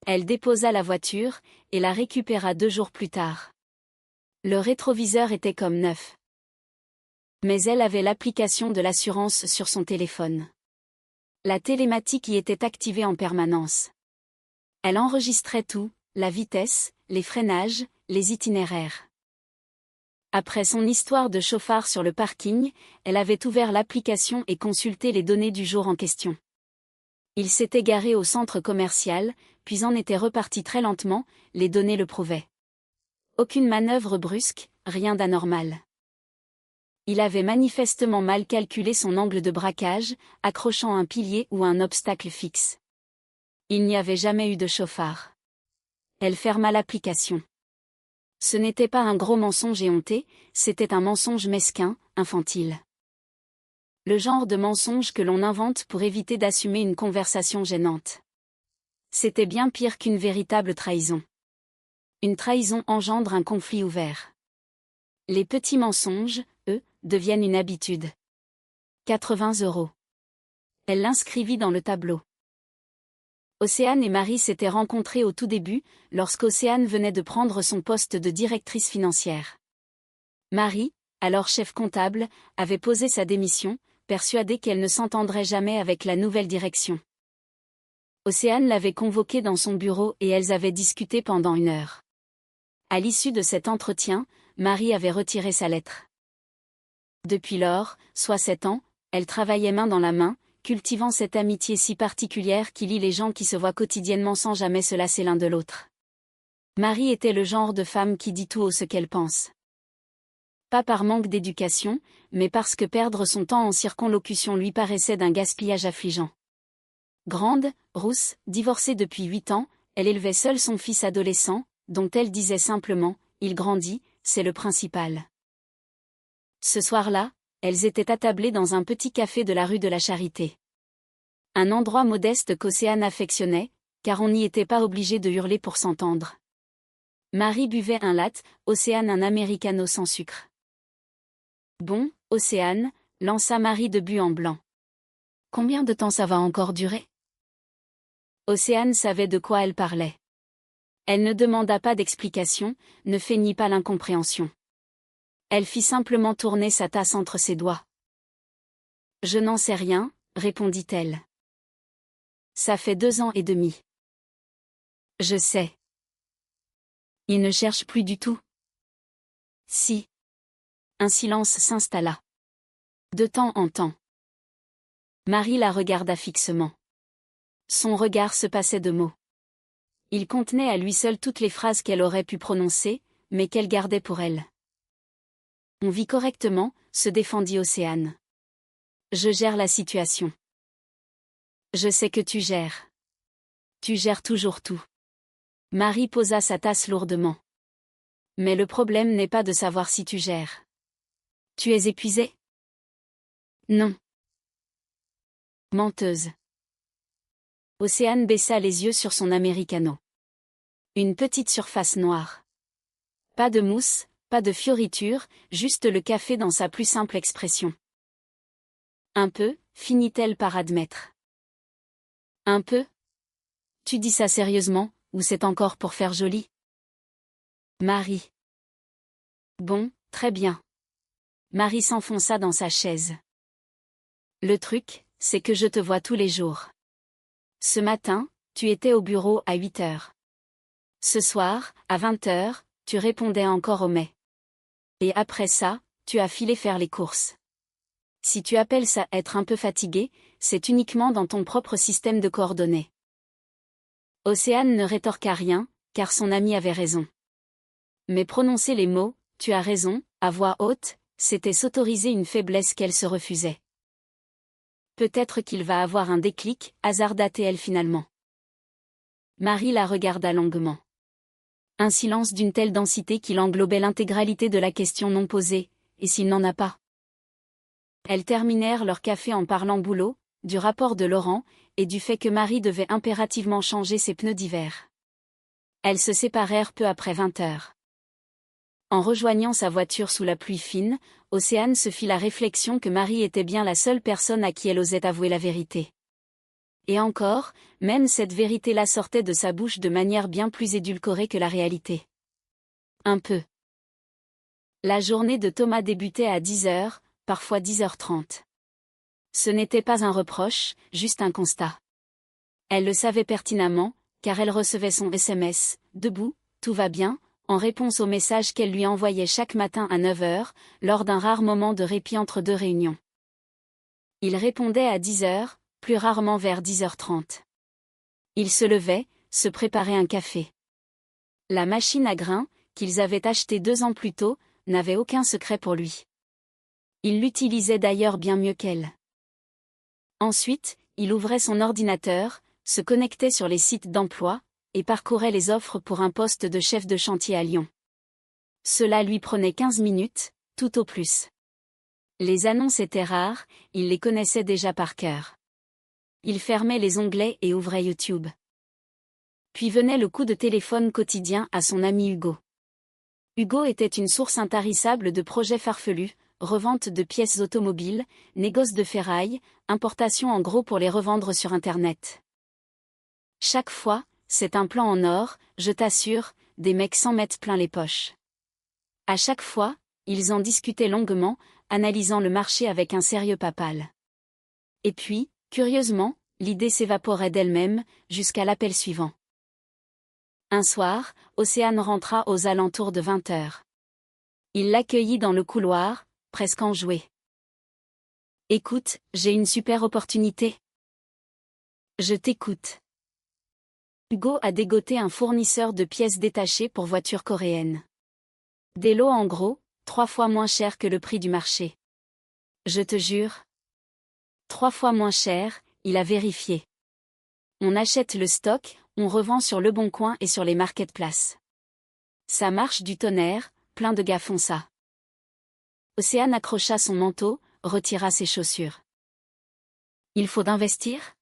Elle déposa la voiture, et la récupéra 2 jours plus tard. Le rétroviseur était comme neuf. Mais elle avait l'application de l'assurance sur son téléphone. La télématique y était activée en permanence. Elle enregistrait tout, la vitesse, les freinages, les itinéraires. Après son histoire de chauffard sur le parking, elle avait ouvert l'application et consulté les données du jour en question. Il s'était garé au centre commercial, puis en était reparti très lentement, les données le prouvaient. Aucune manœuvre brusque, rien d'anormal. Il avait manifestement mal calculé son angle de braquage, accrochant un pilier ou un obstacle fixe. Il n'y avait jamais eu de chauffard. Elle ferma l'application. Ce n'était pas un gros mensonge éhonté, c'était un mensonge mesquin, infantile. Le genre de mensonge que l'on invente pour éviter d'assumer une conversation gênante. C'était bien pire qu'une véritable trahison. Une trahison engendre un conflit ouvert. Les petits mensonges, eux, deviennent une habitude. 80 €. Elle l'inscrivit dans le tableau. Océane et Marie s'étaient rencontrés au tout début, lorsqu'Océane venait de prendre son poste de directrice financière. Marie, alors chef comptable, avait posé sa démission, persuadée qu'elle ne s'entendrait jamais avec la nouvelle direction. Océane l'avait convoquée dans son bureau et elles avaient discuté pendant 1 heure. À l'issue de cet entretien, Marie avait retiré sa lettre. Depuis lors, soit 7 ans, elle travaillait main dans la main, cultivant cette amitié si particulière qui lie les gens qui se voient quotidiennement sans jamais se lasser l'un de l'autre. Marie était le genre de femme qui dit tout haut ce qu'elle pense. Pas par manque d'éducation, mais parce que perdre son temps en circonlocution lui paraissait d'un gaspillage affligeant. Grande, rousse, divorcée depuis 8 ans, elle élevait seule son fils adolescent, dont elle disait simplement « il grandit, c'est le principal ». Ce soir-là, elles étaient attablées dans un petit café de la rue de la Charité. Un endroit modeste qu'Océane affectionnait, car on n'y était pas obligé de hurler pour s'entendre. Marie buvait un latte, Océane un americano sans sucre. Bon, Océane, lança Marie de but en blanc. Combien de temps ça va encore durer? Océane savait de quoi elle parlait. Elle ne demanda pas d'explication, ne feignit pas l'incompréhension. Elle fit simplement tourner sa tasse entre ses doigts. Je n'en sais rien, répondit-elle. Ça fait 2 ans et demi. Je sais. Il ne cherche plus du tout. Si. Un silence s'installa. De temps en temps. Marie la regarda fixement. Son regard se passait de mots. Il contenait à lui seul toutes les phrases qu'elle aurait pu prononcer, mais qu'elle gardait pour elle. On vit correctement, se défendit Océane. Je gère la situation. Je sais que tu gères. Tu gères toujours tout. Marie posa sa tasse lourdement. Mais le problème n'est pas de savoir si tu gères. Tu es épuisée? Non. Menteuse. Océane baissa les yeux sur son americano. Une petite surface noire. Pas de mousse, pas de fioritures, juste le café dans sa plus simple expression. Un peu, finit-elle par admettre. Un peu? Tu dis ça sérieusement, ou c'est encore pour faire joli? Marie. Bon, très bien. Marie s'enfonça dans sa chaise. Le truc, c'est que je te vois tous les jours. Ce matin, tu étais au bureau à 8 heures. Ce soir, à 20 heures, tu répondais encore aux mails. Et après ça, tu as filé faire les courses. Si tu appelles ça être un peu fatigué, c'est uniquement dans ton propre système de coordonnées. Océane ne rétorqua rien, car son ami avait raison. Mais prononcer les mots, tu as raison, à voix haute, c'était s'autoriser une faiblesse qu'elle se refusait. Peut-être qu'il va avoir un déclic, hasarda-t-elle finalement. Marie la regarda longuement. Un silence d'une telle densité qu'il englobait l'intégralité de la question non posée, et s'il n'en a pas? Elles terminèrent leur café en parlant boulot, du rapport de Laurent, et du fait que Marie devait impérativement changer ses pneus d'hiver. Elles se séparèrent peu après 20 heures. En rejoignant sa voiture sous la pluie fine, Océane se fit la réflexion que Marie était bien la seule personne à qui elle osait avouer la vérité. Et encore, même cette vérité-là sortait de sa bouche de manière bien plus édulcorée que la réalité. Un peu. La journée de Thomas débutait à 10 heures, parfois 10h30. Ce n'était pas un reproche, juste un constat. Elle le savait pertinemment, car elle recevait son SMS, « Debout, tout va bien », en réponse au message qu'elle lui envoyait chaque matin à 9 heures, lors d'un rare moment de répit entre 2 réunions. Il répondait à 10 heures, plus rarement vers 10h30. Il se levait, se préparait un café. La machine à grains, qu'ils avaient achetée 2 ans plus tôt, n'avait aucun secret pour lui. Il l'utilisait d'ailleurs bien mieux qu'elle. Ensuite, il ouvrait son ordinateur, se connectait sur les sites d'emploi, et parcourait les offres pour un poste de chef de chantier à Lyon. Cela lui prenait 15 minutes, tout au plus. Les annonces étaient rares, il les connaissait déjà par cœur. Il fermait les onglets et ouvrait YouTube. Puis venait le coup de téléphone quotidien à son ami Hugo. Hugo était une source intarissable de projets farfelus, revente de pièces automobiles, négoce de ferraille, importation en gros pour les revendre sur Internet. Chaque fois, c'est un plan en or, je t'assure, des mecs s'en mettent plein les poches. À chaque fois, ils en discutaient longuement, analysant le marché avec un sérieux papal. Et puis, curieusement, l'idée s'évaporait d'elle-même, jusqu'à l'appel suivant. Un soir, Océane rentra aux alentours de 20 heures. Il l'accueillit dans le couloir, presque enjoué. « Écoute, j'ai une super opportunité. » « Je t'écoute. » Hugo a dégoté un fournisseur de pièces détachées pour voitures coréennes. Des lots en gros, 3 fois moins cher que le prix du marché. Je te jure. 3 fois moins cher, il a vérifié. On achète le stock, on revend sur Leboncoin et sur les marketplaces. Ça marche du tonnerre, plein de gars font ça. Océane accrocha son manteau, retira ses chaussures. Il faut d'investir?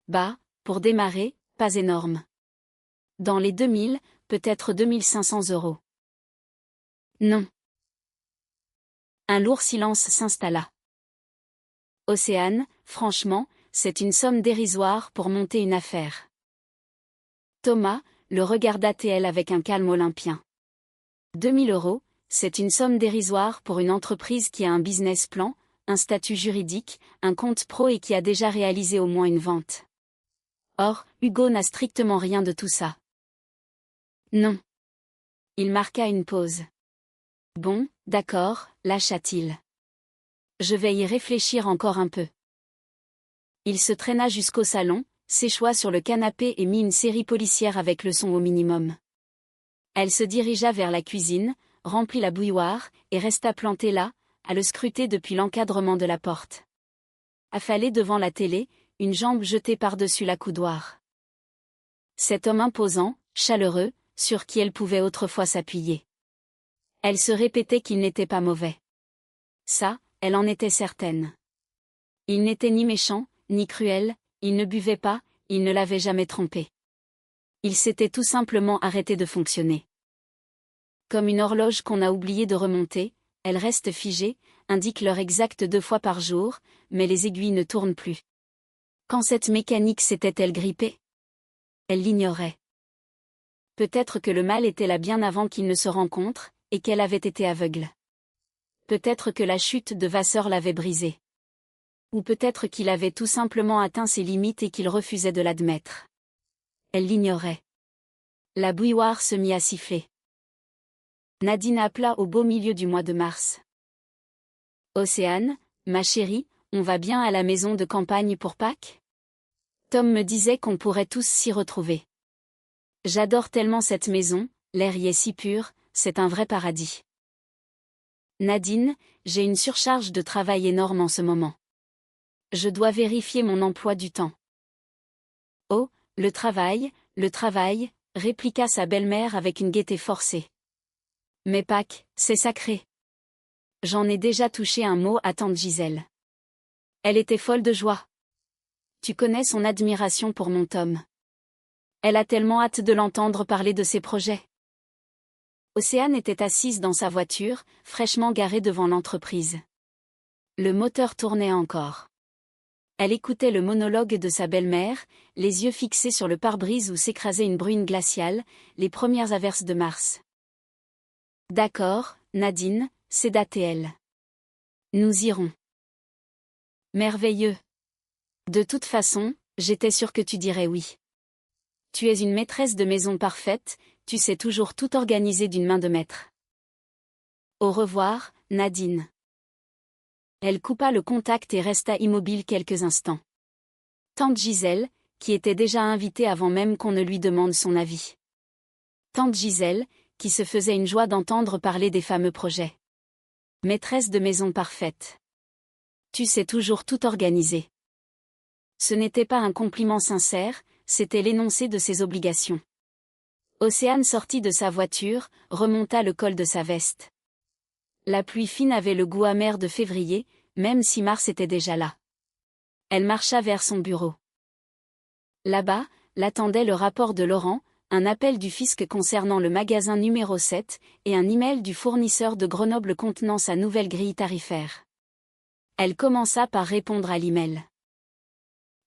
Bah, pour démarrer, pas énorme. Dans les 2000, peut-être 2500 €. Non. Un lourd silence s'installa. Océane, franchement, c'est une somme dérisoire pour monter une affaire. Thomas, le regarda TL avec un calme olympien. 2000 €, c'est une somme dérisoire pour une entreprise qui a un business plan, un statut juridique, un compte pro et qui a déjà réalisé au moins une vente. Or, Hugo n'a strictement rien de tout ça. Non. Il marqua une pause. Bon, d'accord, lâcha-t-il. Je vais y réfléchir encore un peu. Il se traîna jusqu'au salon, s'échoua sur le canapé et mit une série policière avec le son au minimum. Elle se dirigea vers la cuisine, remplit la bouilloire, et resta plantée là, à le scruter depuis l'encadrement de la porte. Affalée devant la télé, une jambe jetée par-dessus la coudoir. Cet homme imposant, chaleureux, sur qui elle pouvait autrefois s'appuyer. Elle se répétait qu'il n'était pas mauvais. Ça, elle en était certaine. Il n'était ni méchant, ni cruel, il ne buvait pas, il ne l'avait jamais trompée. Il s'était tout simplement arrêté de fonctionner. Comme une horloge qu'on a oublié de remonter, elle reste figée, indique l'heure exacte 2 fois par jour, mais les aiguilles ne tournent plus. Quand cette mécanique s'était-elle grippée? Elle l'ignorait. Peut-être que le mal était là bien avant qu'ils ne se rencontrent, et qu'elle avait été aveugle. Peut-être que la chute de Vasseur l'avait brisée. Ou peut-être qu'il avait tout simplement atteint ses limites et qu'il refusait de l'admettre. Elle l'ignorait. La bouilloire se mit à siffler. Nadine appela au beau milieu du mois de mars. Océane, ma chérie, on va bien à la maison de campagne pour Pâques? Tom me disait qu'on pourrait tous s'y retrouver. J'adore tellement cette maison, l'air y est si pur, c'est un vrai paradis. Nadine, j'ai une surcharge de travail énorme en ce moment. Je dois vérifier mon emploi du temps. Oh, le travail, répliqua sa belle-mère avec une gaieté forcée. Mais Pâques, c'est sacré. J'en ai déjà touché un mot à tante Gisèle. Elle était folle de joie. Tu connais son admiration pour mon Tom. Elle a tellement hâte de l'entendre parler de ses projets. Océane était assise dans sa voiture, fraîchement garée devant l'entreprise. Le moteur tournait encore. Elle écoutait le monologue de sa belle-mère, les yeux fixés sur le pare-brise où s'écrasait une bruine glaciale, les premières averses de mars. D'accord, Nadine, c'est d'ATL. Nous irons. Merveilleux. De toute façon, j'étais sûre que tu dirais oui. Tu es une maîtresse de maison parfaite, tu sais toujours tout organiser d'une main de maître. Au revoir, Nadine. Elle coupa le contact et resta immobile quelques instants. Tante Gisèle, qui était déjà invitée avant même qu'on ne lui demande son avis. Tante Gisèle, qui se faisait une joie d'entendre parler des fameux projets. Maîtresse de maison parfaite. Tu sais toujours tout organiser. Ce n'était pas un compliment sincère, c'était l'énoncé de ses obligations. Océane sortit de sa voiture, remonta le col de sa veste. La pluie fine avait le goût amer de février, même si mars était déjà là. Elle marcha vers son bureau. Là-bas, l'attendait le rapport de Laurent, un appel du fisc concernant le magasin numéro 7, et un email du fournisseur de Grenoble contenant sa nouvelle grille tarifaire. Elle commença par répondre à l'email.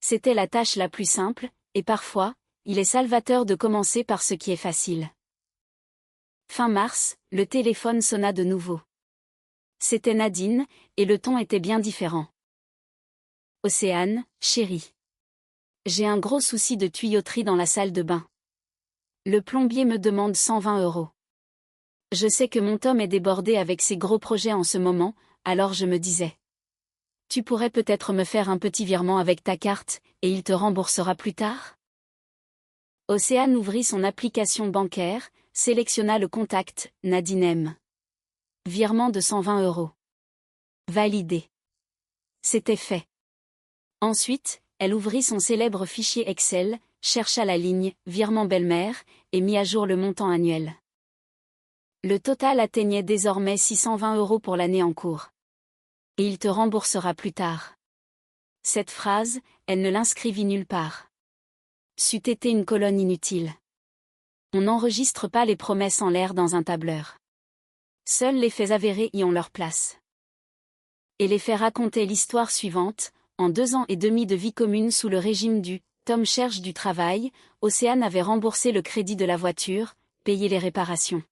C'était la tâche la plus simple, et parfois, il est salvateur de commencer par ce qui est facile. Fin mars, le téléphone sonna de nouveau. C'était Nadine, et le ton était bien différent. Océane, chérie. J'ai un gros souci de tuyauterie dans la salle de bain. Le plombier me demande 120 €. Je sais que mon Tom est débordé avec ses gros projets en ce moment, alors je me disais. Tu pourrais peut-être me faire un petit virement avec ta carte, et il te remboursera plus tard? Océane ouvrit son application bancaire, sélectionna le contact, Nadine M. Virement de 120 €. Validé. C'était fait. Ensuite, elle ouvrit son célèbre fichier Excel, chercha la ligne « Virement belle-mère » et mit à jour le montant annuel. Le total atteignait désormais 620 € pour l'année en cours. Et il te remboursera plus tard. Cette phrase, elle ne l'inscrivit nulle part. C'eût été une colonne inutile. On n'enregistre pas les promesses en l'air dans un tableur. Seuls les faits avérés y ont leur place. Et les faits racontaient l'histoire suivante, en 2 ans et demi de vie commune sous le régime du Tom cherche du travail, Océane avait remboursé le crédit de la voiture, payé les réparations.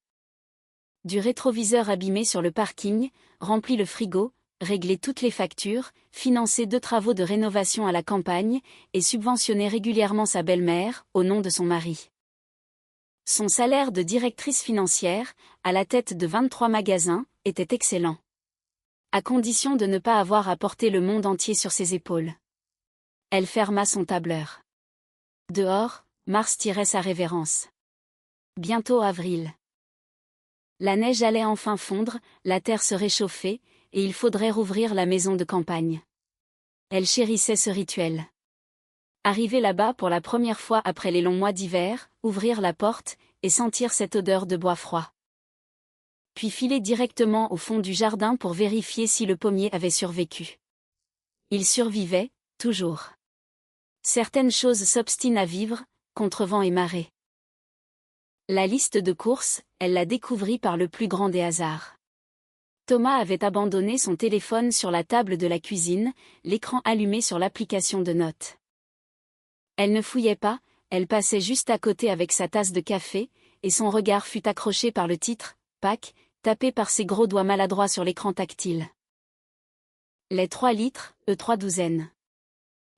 Du rétroviseur abîmé sur le parking, rempli le frigo, réglé toutes les factures, financé 2 travaux de rénovation à la campagne, et subventionné régulièrement sa belle-mère, au nom de son mari. Son salaire de directrice financière, à la tête de 23 magasins, était excellent. À condition de ne pas avoir à porter le monde entier sur ses épaules. Elle ferma son tableur. Dehors, Mars tirait sa révérence. Bientôt avril. La neige allait enfin fondre, la terre se réchauffait, et il faudrait rouvrir la maison de campagne. Elle chérissait ce rituel. Arriver là-bas pour la première fois après les longs mois d'hiver, ouvrir la porte, et sentir cette odeur de bois froid. Puis filer directement au fond du jardin pour vérifier si le pommier avait survécu. Il survivait, toujours. Certaines choses s'obstinent à vivre, contre vent et marée. La liste de courses, elle la découvrit par le plus grand des hasards. Thomas avait abandonné son téléphone sur la table de la cuisine, l'écran allumé sur l'application de notes. Elle ne fouillait pas, elle passait juste à côté avec sa tasse de café, et son regard fut accroché par le titre, Pâques, tapé par ses gros doigts maladroits sur l'écran tactile. Les 3 litres, 3 douzaines.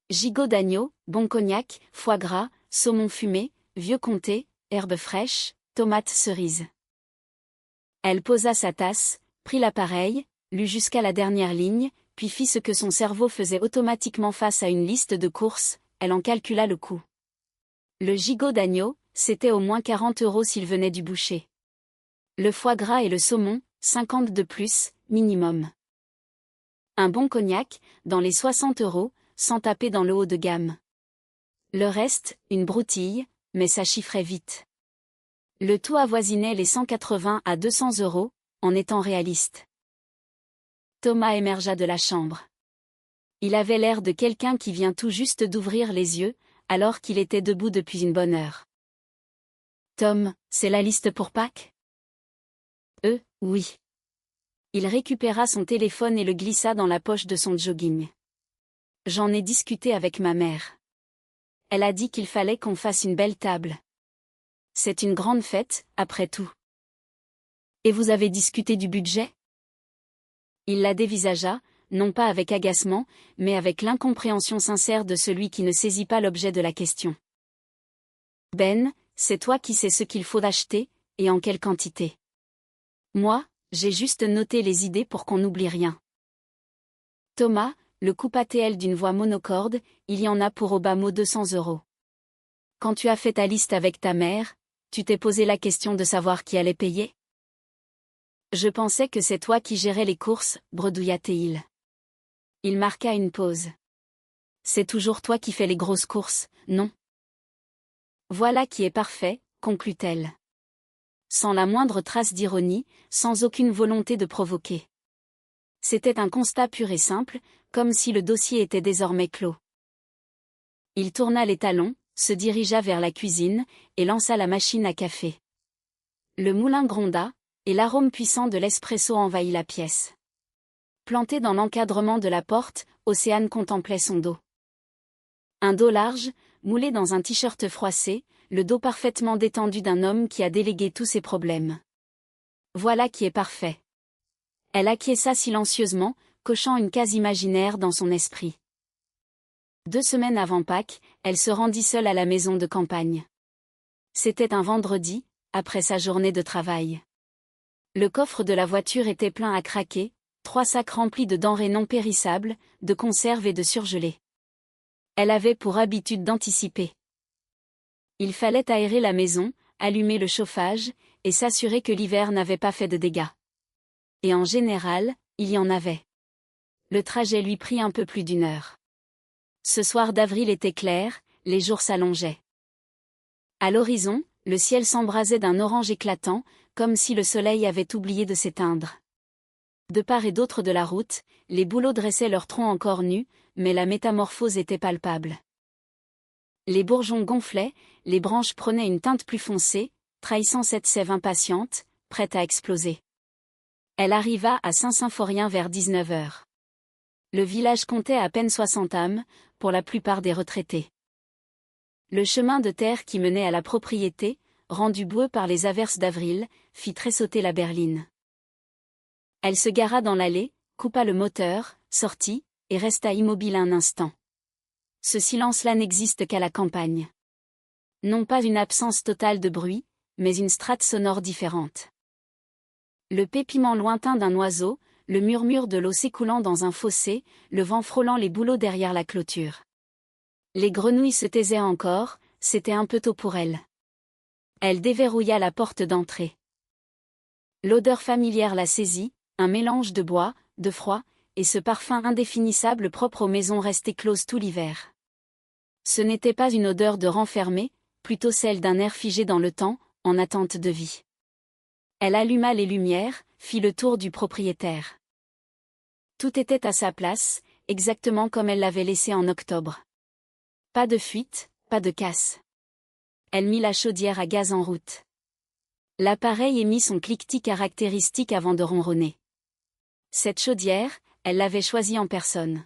Gigot d'agneau, bon cognac, foie gras, saumon fumé, vieux comté, herbes fraîches, tomates cerises. Elle posa sa tasse, prit l'appareil, lut jusqu'à la dernière ligne, puis fit ce que son cerveau faisait automatiquement face à une liste de courses, elle en calcula le coût. Le gigot d'agneau, c'était au moins 40 € s'il venait du boucher. Le foie gras et le saumon, 50 de plus, minimum. Un bon cognac, dans les 60 €, sans taper dans le haut de gamme. Le reste, une broutille, mais ça chiffrait vite. Le tout avoisinait les 180 à 200 €, en étant réaliste. Thomas émergea de la chambre. Il avait l'air de quelqu'un qui vient tout juste d'ouvrir les yeux, alors qu'il était debout depuis une bonne heure. Tom, c'est la liste pour Pâques ? Oui. Il récupéra son téléphone et le glissa dans la poche de son jogging. J'en ai discuté avec ma mère. Elle a dit qu'il fallait qu'on fasse une belle table. C'est une grande fête, après tout. Et vous avez discuté du budget ? Il la dévisagea, non pas avec agacement, mais avec l'incompréhension sincère de celui qui ne saisit pas l'objet de la question. Ben, c'est toi qui sais ce qu'il faut acheter, et en quelle quantité. Moi, j'ai juste noté les idées pour qu'on n'oublie rien. Thomas, le coupa TL d'une voix monocorde, il y en a pour au bas mot 200 €. Quand tu as fait ta liste avec ta mère, tu t'es posé la question de savoir qui allait payer ? Je pensais que c'est toi qui gérais les courses, bredouilla-t-il. Il marqua une pause. C'est toujours toi qui fais les grosses courses, non ? Voilà qui est parfait, conclut-elle. Sans la moindre trace d'ironie, sans aucune volonté de provoquer. C'était un constat pur et simple, comme si le dossier était désormais clos. Il tourna les talons, se dirigea vers la cuisine, et lança la machine à café. Le moulin gronda, et l'arôme puissant de l'espresso envahit la pièce. Planté dans l'encadrement de la porte, Océane contemplait son dos. Un dos large, moulé dans un t-shirt froissé, le dos parfaitement détendu d'un homme qui a délégué tous ses problèmes. Voilà qui est parfait. Elle acquiesça silencieusement, cochant une case imaginaire dans son esprit. 2 semaines avant Pâques, elle se rendit seule à la maison de campagne. C'était un vendredi, après sa journée de travail. Le coffre de la voiture était plein à craquer, 3 sacs remplis de denrées non périssables, de conserves et de surgelés. Elle avait pour habitude d'anticiper. Il fallait aérer la maison, allumer le chauffage, et s'assurer que l'hiver n'avait pas fait de dégâts. Et en général, il y en avait. Le trajet lui prit un peu plus d'1 heure. Ce soir d'avril était clair, les jours s'allongeaient. À l'horizon, le ciel s'embrasait d'un orange éclatant, comme si le soleil avait oublié de s'éteindre. De part et d'autre de la route, les bouleaux dressaient leurs troncs encore nus, mais la métamorphose était palpable. Les bourgeons gonflaient, les branches prenaient une teinte plus foncée, trahissant cette sève impatiente, prête à exploser. Elle arriva à Saint-Symphorien vers 19 h. Le village comptait à peine 60 âmes, pour la plupart des retraités. Le chemin de terre qui menait à la propriété, rendu boueux par les averses d'avril, fit tressauter la berline. Elle se gara dans l'allée, coupa le moteur, sortit, et resta immobile un instant. Ce silence-là n'existe qu'à la campagne. Non pas une absence totale de bruit, mais une strate sonore différente. Le pépiment lointain d'un oiseau, le murmure de l'eau s'écoulant dans un fossé, le vent frôlant les bouleaux derrière la clôture. Les grenouilles se taisaient encore, c'était un peu tôt pour elle. Elle déverrouilla la porte d'entrée. L'odeur familière la saisit, un mélange de bois, de froid, et ce parfum indéfinissable propre aux maisons restées closes tout l'hiver. Ce n'était pas une odeur de renfermé, plutôt celle d'un air figé dans le temps, en attente de vie. Elle alluma les lumières, fit le tour du propriétaire. Tout était à sa place, exactement comme elle l'avait laissé en octobre. Pas de fuite, pas de casse. Elle mit la chaudière à gaz en route. L'appareil émit son cliquetis caractéristique avant de ronronner. Cette chaudière, elle l'avait choisie en personne.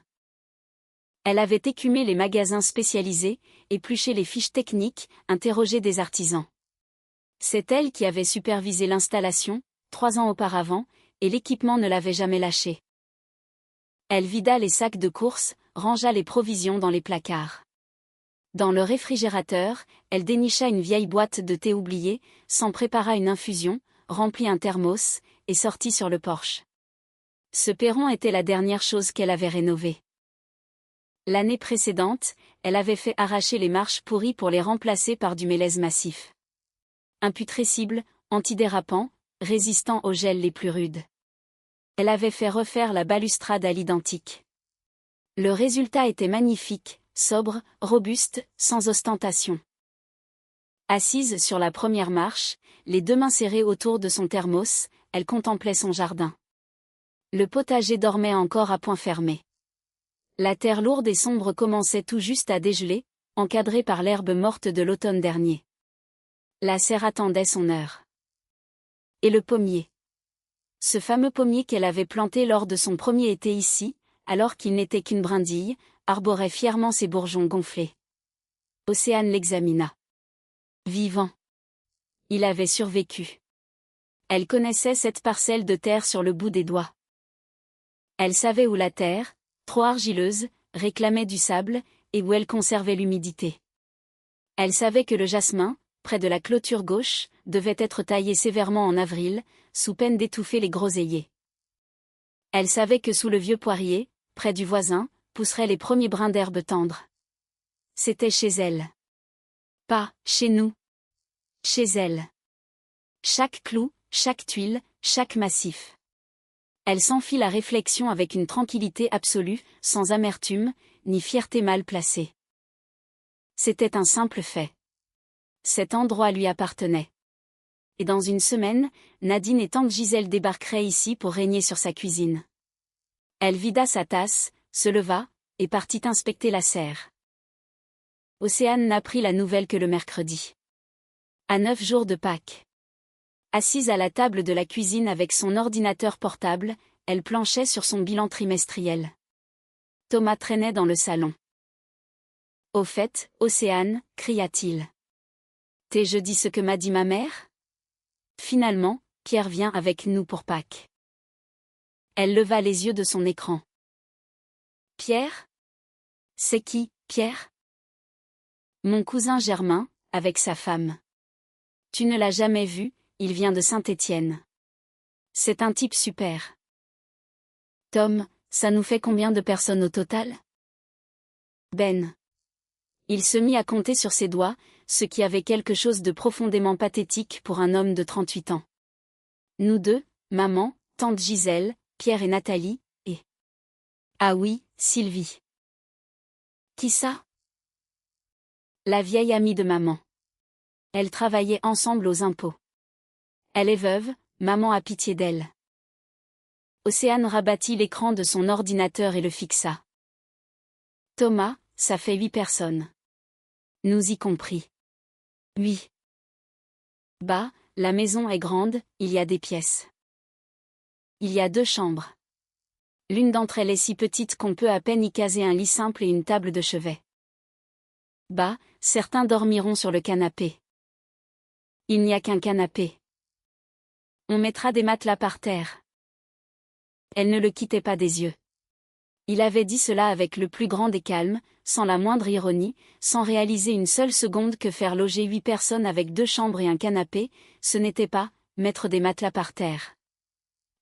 Elle avait écumé les magasins spécialisés, épluché les fiches techniques, interrogé des artisans. C'est elle qui avait supervisé l'installation, 3 ans auparavant, et l'équipement ne l'avait jamais lâché. Elle vida les sacs de course, rangea les provisions dans les placards. Dans le réfrigérateur, elle dénicha une vieille boîte de thé oubliée, s'en prépara une infusion, remplit un thermos, et sortit sur le porche. Ce perron était la dernière chose qu'elle avait rénovée. L'année précédente, elle avait fait arracher les marches pourries pour les remplacer par du mélèze massif. Imputrescible, antidérapant, résistant aux gels les plus rudes. Elle avait fait refaire la balustrade à l'identique. Le résultat était magnifique, sobre, robuste, sans ostentation. Assise sur la première marche, les 2 mains serrées autour de son thermos, elle contemplait son jardin. Le potager dormait encore à point fermé. La terre lourde et sombre commençait tout juste à dégeler, encadrée par l'herbe morte de l'automne dernier. La serre attendait son heure. Et le pommier. Ce fameux pommier qu'elle avait planté lors de son premier été ici, alors qu'il n'était qu'une brindille, arborait fièrement ses bourgeons gonflés. Océane l'examina. Vivant. Il avait survécu. Elle connaissait cette parcelle de terre sur le bout des doigts. Elle savait où la terre, trop argileuse, réclamait du sable, et où elle conservait l'humidité. Elle savait que le jasmin, près de la clôture gauche, devait être taillé sévèrement en avril, sous peine d'étouffer les groseilliers. Elle savait que sous le vieux poirier, près du voisin, pousseraient les premiers brins d'herbe tendre. C'était chez elle. Pas chez nous. Chez elle. Chaque clou, chaque tuile, chaque massif. Elle s'en fit la réflexion avec une tranquillité absolue, sans amertume, ni fierté mal placée. C'était un simple fait. Cet endroit lui appartenait. Et dans une semaine, Nadine et tante Gisèle débarqueraient ici pour régner sur sa cuisine. Elle vida sa tasse, se leva, et partit inspecter la serre. Océane n'apprit la nouvelle que le mercredi. À 9 jours de Pâques. Assise à la table de la cuisine avec son ordinateur portable, elle planchait sur son bilan trimestriel. Thomas traînait dans le salon. « Au fait, Océane, cria-t-il. T'es je dis ce que m'a dit ma mère ? Finalement, Pierre vient avec nous pour Pâques. » Elle leva les yeux de son écran. « Pierre ? C'est qui, Pierre ? » Mon cousin Germain, avec sa femme. Tu ne l'as jamais vu, il vient de Saint-Étienne. C'est un type super. Tom, ça nous fait combien de personnes au total ? Ben. Il se mit à compter sur ses doigts, ce qui avait quelque chose de profondément pathétique pour un homme de 38 ans. Nous deux, maman, tante Gisèle, Pierre et Nathalie, et... Ah oui, Sylvie. Qui ça ? La vieille amie de maman. Elles travaillaient ensemble aux impôts. Elle est veuve, maman a pitié d'elle. Océane rabattit l'écran de son ordinateur et le fixa. Thomas, ça fait 8 personnes. Nous y compris. 8. Bah, la maison est grande, il y a des pièces. Il y a 2 chambres. L'une d'entre elles est si petite qu'on peut à peine y caser un lit simple et une table de chevet. Bah, certains dormiront sur le canapé. Il n'y a qu'un canapé. On mettra des matelas par terre. Elle ne le quittait pas des yeux. Il avait dit cela avec le plus grand des calmes, sans la moindre ironie, sans réaliser une seule seconde que faire loger 8 personnes avec 2 chambres et un canapé, ce n'était pas mettre des matelas par terre.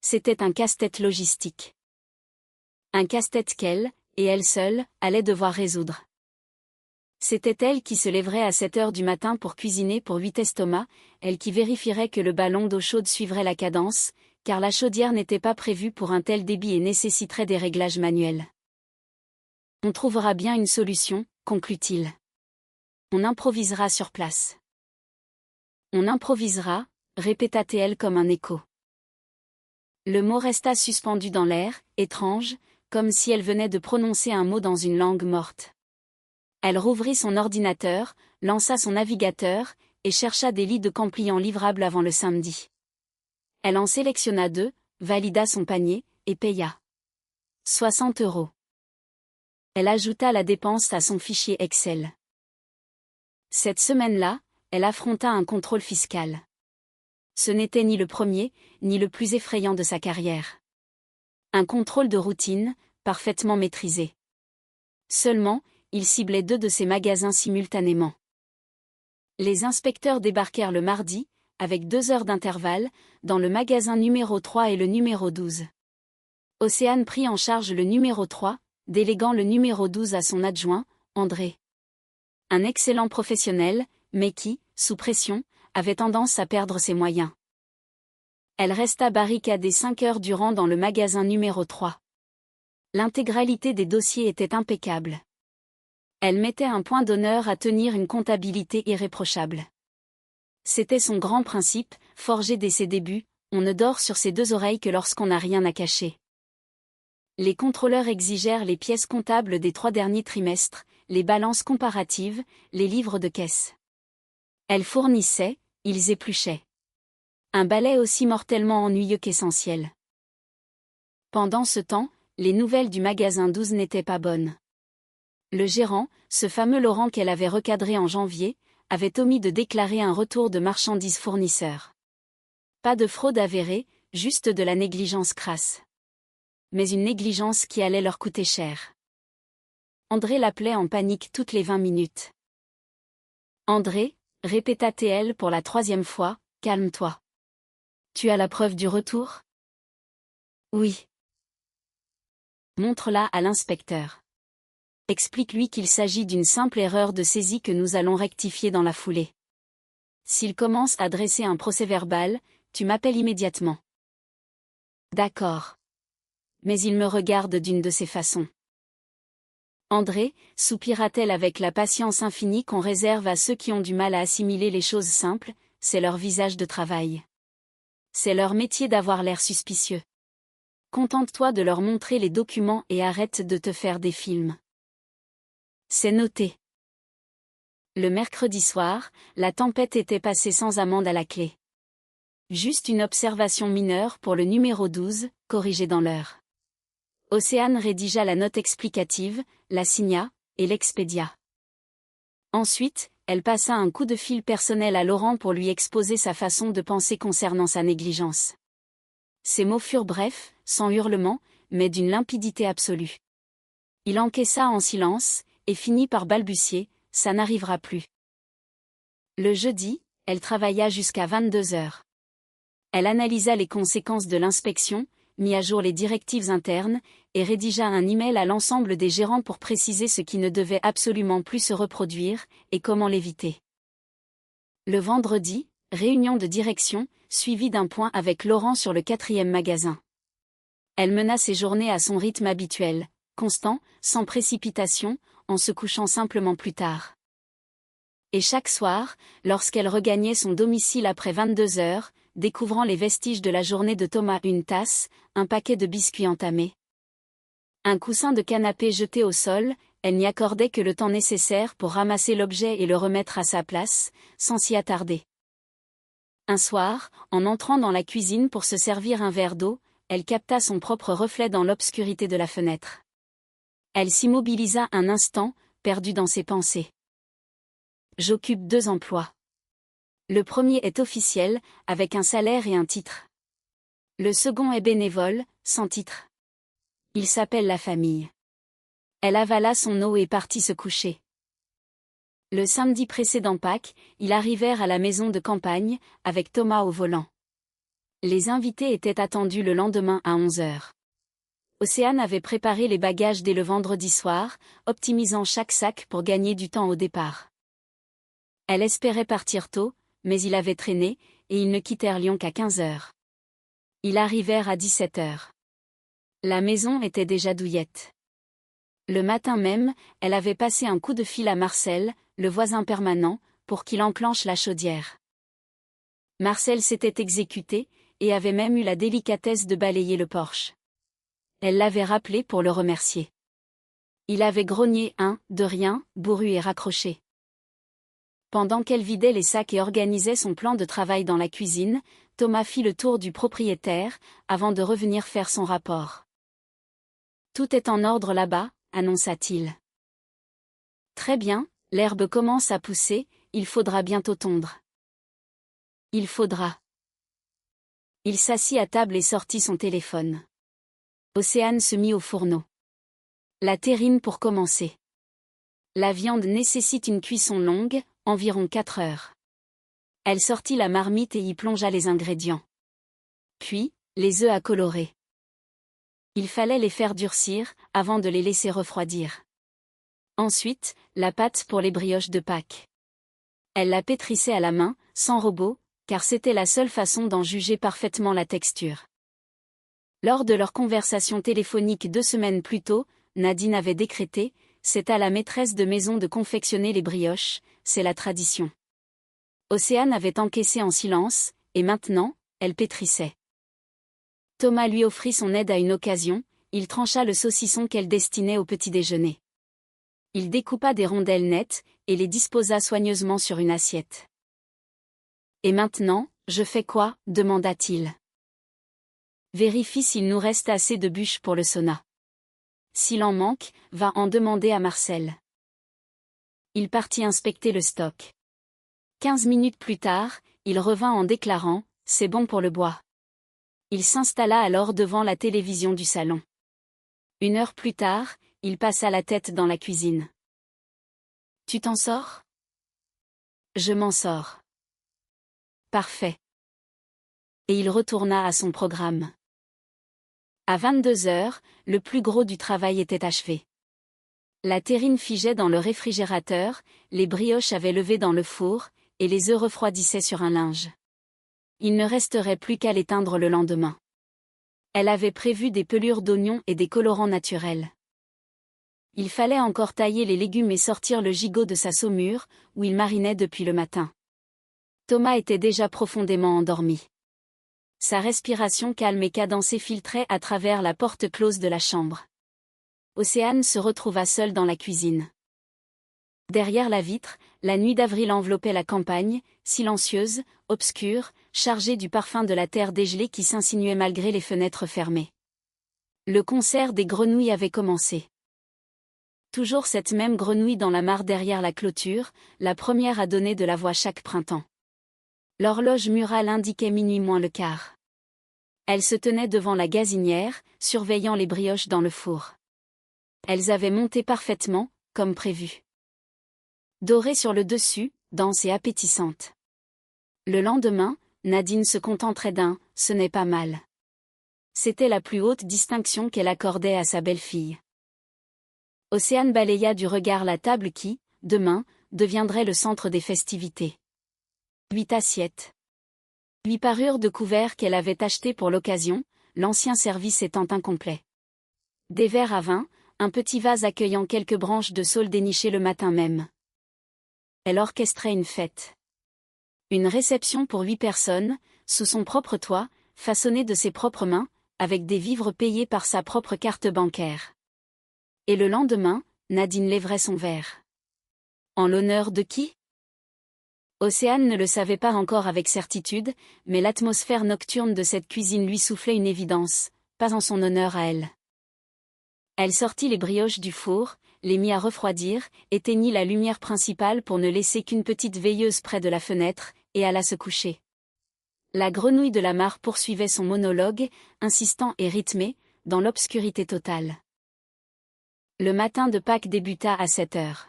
C'était un casse-tête logistique. Un casse-tête qu'elle, et elle seule, allait devoir résoudre. C'était elle qui se lèverait à 7 heures du matin pour cuisiner pour 8 estomacs, elle qui vérifierait que le ballon d'eau chaude suivrait la cadence, car la chaudière n'était pas prévue pour un tel débit et nécessiterait des réglages manuels. On trouvera bien une solution, conclut-il. On improvisera sur place. On improvisera, répéta-t-elle comme un écho. Le mot resta suspendu dans l'air, étrange, comme si elle venait de prononcer un mot dans une langue morte. Elle rouvrit son ordinateur, lança son navigateur, et chercha des lits de camp pliants livrables avant le samedi. Elle en sélectionna 2, valida son panier, et paya. 60 €. Elle ajouta la dépense à son fichier Excel. Cette semaine-là, elle affronta un contrôle fiscal. Ce n'était ni le premier, ni le plus effrayant de sa carrière. Un contrôle de routine, parfaitement maîtrisé. Seulement, il ciblait 2 de ses magasins simultanément. Les inspecteurs débarquèrent le mardi, avec 2 heures d'intervalle, dans le magasin numéro 3 et le numéro 12. Océane prit en charge le numéro 3, déléguant le numéro 12 à son adjoint, André. Un excellent professionnel, mais qui, sous pression, avait tendance à perdre ses moyens. Elle resta barricadée 5 heures durant dans le magasin numéro 3. L'intégralité des dossiers était impeccable. Elle mettait un point d'honneur à tenir une comptabilité irréprochable. C'était son grand principe, forgé dès ses débuts, on ne dort sur ses 2 oreilles que lorsqu'on n'a rien à cacher. Les contrôleurs exigèrent les pièces comptables des 3 derniers trimestres, les balances comparatives, les livres de caisse. Elle fournissait, ils épluchaient. Un balai aussi mortellement ennuyeux qu'essentiel. Pendant ce temps, les nouvelles du magasin 12 n'étaient pas bonnes. Le gérant, ce fameux Laurent qu'elle avait recadré en janvier, avait omis de déclarer un retour de marchandises fournisseurs. Pas de fraude avérée, juste de la négligence crasse. Mais une négligence qui allait leur coûter cher. André l'appelait en panique toutes les 20 minutes. André, répéta-t-elle pour la 3e fois, calme-toi. Tu as la preuve du retour? Oui. Montre-la à l'inspecteur. Explique-lui qu'il s'agit d'une simple erreur de saisie que nous allons rectifier dans la foulée. S'il commence à dresser un procès-verbal, tu m'appelles immédiatement. D'accord. Mais il me regarde d'une de ces façons. André, soupira-t-elle avec la patience infinie qu'on réserve à ceux qui ont du mal à assimiler les choses simples, c'est leur visage de travail. C'est leur métier d'avoir l'air suspicieux. Contente-toi de leur montrer les documents et arrête de te faire des films. C'est noté. Le mercredi soir, la tempête était passée sans amende à la clé. Juste une observation mineure pour le numéro 12, corrigée dans l'heure. Océane rédigea la note explicative, la signa, et l'expédia. Ensuite, elle passa un coup de fil personnel à Laurent pour lui exposer sa façon de penser concernant sa négligence. Ses mots furent brefs, sans hurlement, mais d'une limpidité absolue. Il encaissa en silence, et finit par balbutier, ça n'arrivera plus. Le jeudi, elle travailla jusqu'à 22 heures. Elle analysa les conséquences de l'inspection, mit à jour les directives internes, et rédigea un email à l'ensemble des gérants pour préciser ce qui ne devait absolument plus se reproduire, et comment l'éviter. Le vendredi, réunion de direction, suivie d'un point avec Laurent sur le 4e magasin. Elle mena ses journées à son rythme habituel, constant, sans précipitation, en se couchant simplement plus tard. Et chaque soir, lorsqu'elle regagnait son domicile après 22 heures, découvrant les vestiges de la journée de Thomas, une tasse, un paquet de biscuits entamés. Un coussin de canapé jeté au sol, elle n'y accordait que le temps nécessaire pour ramasser l'objet et le remettre à sa place, sans s'y attarder. Un soir, en entrant dans la cuisine pour se servir un verre d'eau, elle capta son propre reflet dans l'obscurité de la fenêtre. Elle s'immobilisa un instant, perdue dans ses pensées. J'occupe 2 emplois. Le premier est officiel, avec un salaire et un titre. Le second est bénévole, sans titre. Il s'appelle la famille. Elle avala son eau et partit se coucher. Le samedi précédent Pâques, ils arrivèrent à la maison de campagne, avec Thomas au volant. Les invités étaient attendus le lendemain à 11h. Océane avait préparé les bagages dès le vendredi soir, optimisant chaque sac pour gagner du temps au départ. Elle espérait partir tôt, mais il avait traîné, et ils ne quittèrent Lyon qu'à 15h. Ils arrivèrent à 17h. La maison était déjà douillette. Le matin même, elle avait passé un coup de fil à Marcel, le voisin permanent, pour qu'il enclenche la chaudière. Marcel s'était exécuté, et avait même eu la délicatesse de balayer le porche. Elle l'avait rappelé pour le remercier. Il avait grogné de rien, bourru et raccroché. Pendant qu'elle vidait les sacs et organisait son plan de travail dans la cuisine, Thomas fit le tour du propriétaire, avant de revenir faire son rapport. « Tout est en ordre là-bas », annonça-t-il. « Très bien, l'herbe commence à pousser, il faudra bientôt tondre. » « Il faudra. » Il s'assit à table et sortit son téléphone. Océane se mit au fourneau. La terrine pour commencer. La viande nécessite une cuisson longue, environ 4 heures. Elle sortit la marmite et y plongea les ingrédients. Puis, les œufs à colorer. Il fallait les faire durcir, avant de les laisser refroidir. Ensuite, la pâte pour les brioches de Pâques. Elle la pétrissait à la main, sans robot, car c'était la seule façon d'en juger parfaitement la texture. Lors de leur conversation téléphonique 2 semaines plus tôt, Nadine avait décrété « C'est à la maîtresse de maison de confectionner les brioches, c'est la tradition ». Océane avait encaissé en silence, et maintenant, elle pétrissait. Thomas lui offrit son aide à une occasion, il trancha le saucisson qu'elle destinait au petit-déjeuner. Il découpa des rondelles nettes, et les disposa soigneusement sur une assiette. « Et maintenant, je fais quoi ?» demanda-t-il. « Vérifie s'il nous reste assez de bûches pour le sauna. S'il en manque, va en demander à Marcel. » Il partit inspecter le stock. 15 minutes plus tard, il revint en déclarant « C'est bon pour le bois ». Il s'installa alors devant la télévision du salon. 1 heure plus tard, il passa la tête dans la cuisine. « Tu t'en sors ? » ?»« Je m'en sors. » »« Parfait. » Et il retourna à son programme. À 22h, le plus gros du travail était achevé. La terrine figeait dans le réfrigérateur, les brioches avaient levé dans le four, et les œufs refroidissaient sur un linge. Il ne resterait plus qu'à l'éteindre le lendemain. Elle avait prévu des pelures d'oignons et des colorants naturels. Il fallait encore tailler les légumes et sortir le gigot de sa saumure, où il marinait depuis le matin. Thomas était déjà profondément endormi. Sa respiration calme et cadencée filtrait à travers la porte close de la chambre. Océane se retrouva seule dans la cuisine. Derrière la vitre, la nuit d'avril enveloppait la campagne, silencieuse, obscure, chargée du parfum de la terre dégelée qui s'insinuait malgré les fenêtres fermées. Le concert des grenouilles avait commencé. Toujours cette même grenouille dans la mare derrière la clôture, la première à donner de la voix chaque printemps. L'horloge murale indiquait minuit moins le quart. Elle se tenait devant la gazinière, surveillant les brioches dans le four. Elles avaient monté parfaitement, comme prévu. Dorées sur le dessus, denses et appétissantes. Le lendemain, Nadine se contenterait d'un « ce n'est pas mal ». C'était la plus haute distinction qu'elle accordait à sa belle-fille. Océane balaya du regard la table qui, demain, deviendrait le centre des festivités. 8 assiettes. 8 parures de couverts qu'elle avait achetées pour l'occasion, l'ancien service étant incomplet. Des verres à vin, un petit vase accueillant quelques branches de saule dénichées le matin même. Elle orchestrait une fête. Une réception pour 8 personnes, sous son propre toit, façonnée de ses propres mains, avec des vivres payés par sa propre carte bancaire. Et le lendemain, Nadine lèverait son verre. En l'honneur de qui ? Océane ne le savait pas encore avec certitude, mais l'atmosphère nocturne de cette cuisine lui soufflait une évidence, pas en son honneur à elle. Elle sortit les brioches du four, les mit à refroidir, éteignit la lumière principale pour ne laisser qu'une petite veilleuse près de la fenêtre, et alla se coucher. La grenouille de la mare poursuivait son monologue, insistant et rythmé, dans l'obscurité totale. Le matin de Pâques débuta à 7 heures.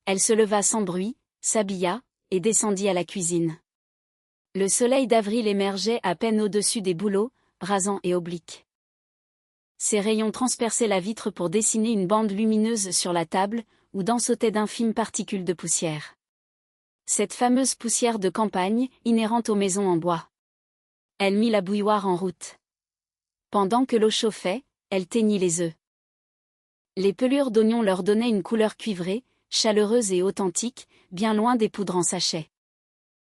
Elle se leva sans bruit, s'habilla, et descendit à la cuisine. Le soleil d'avril émergeait à peine au-dessus des bouleaux, rasants et obliques. Ses rayons transperçaient la vitre pour dessiner une bande lumineuse sur la table, où dansautaient d'infimes particules de poussière. Cette fameuse poussière de campagne, inhérente aux maisons en bois. Elle mit la bouilloire en route. Pendant que l'eau chauffait, elle teignit les œufs. Les pelures d'oignons leur donnaient une couleur cuivrée, chaleureuse et authentique, bien loin des poudres en sachet.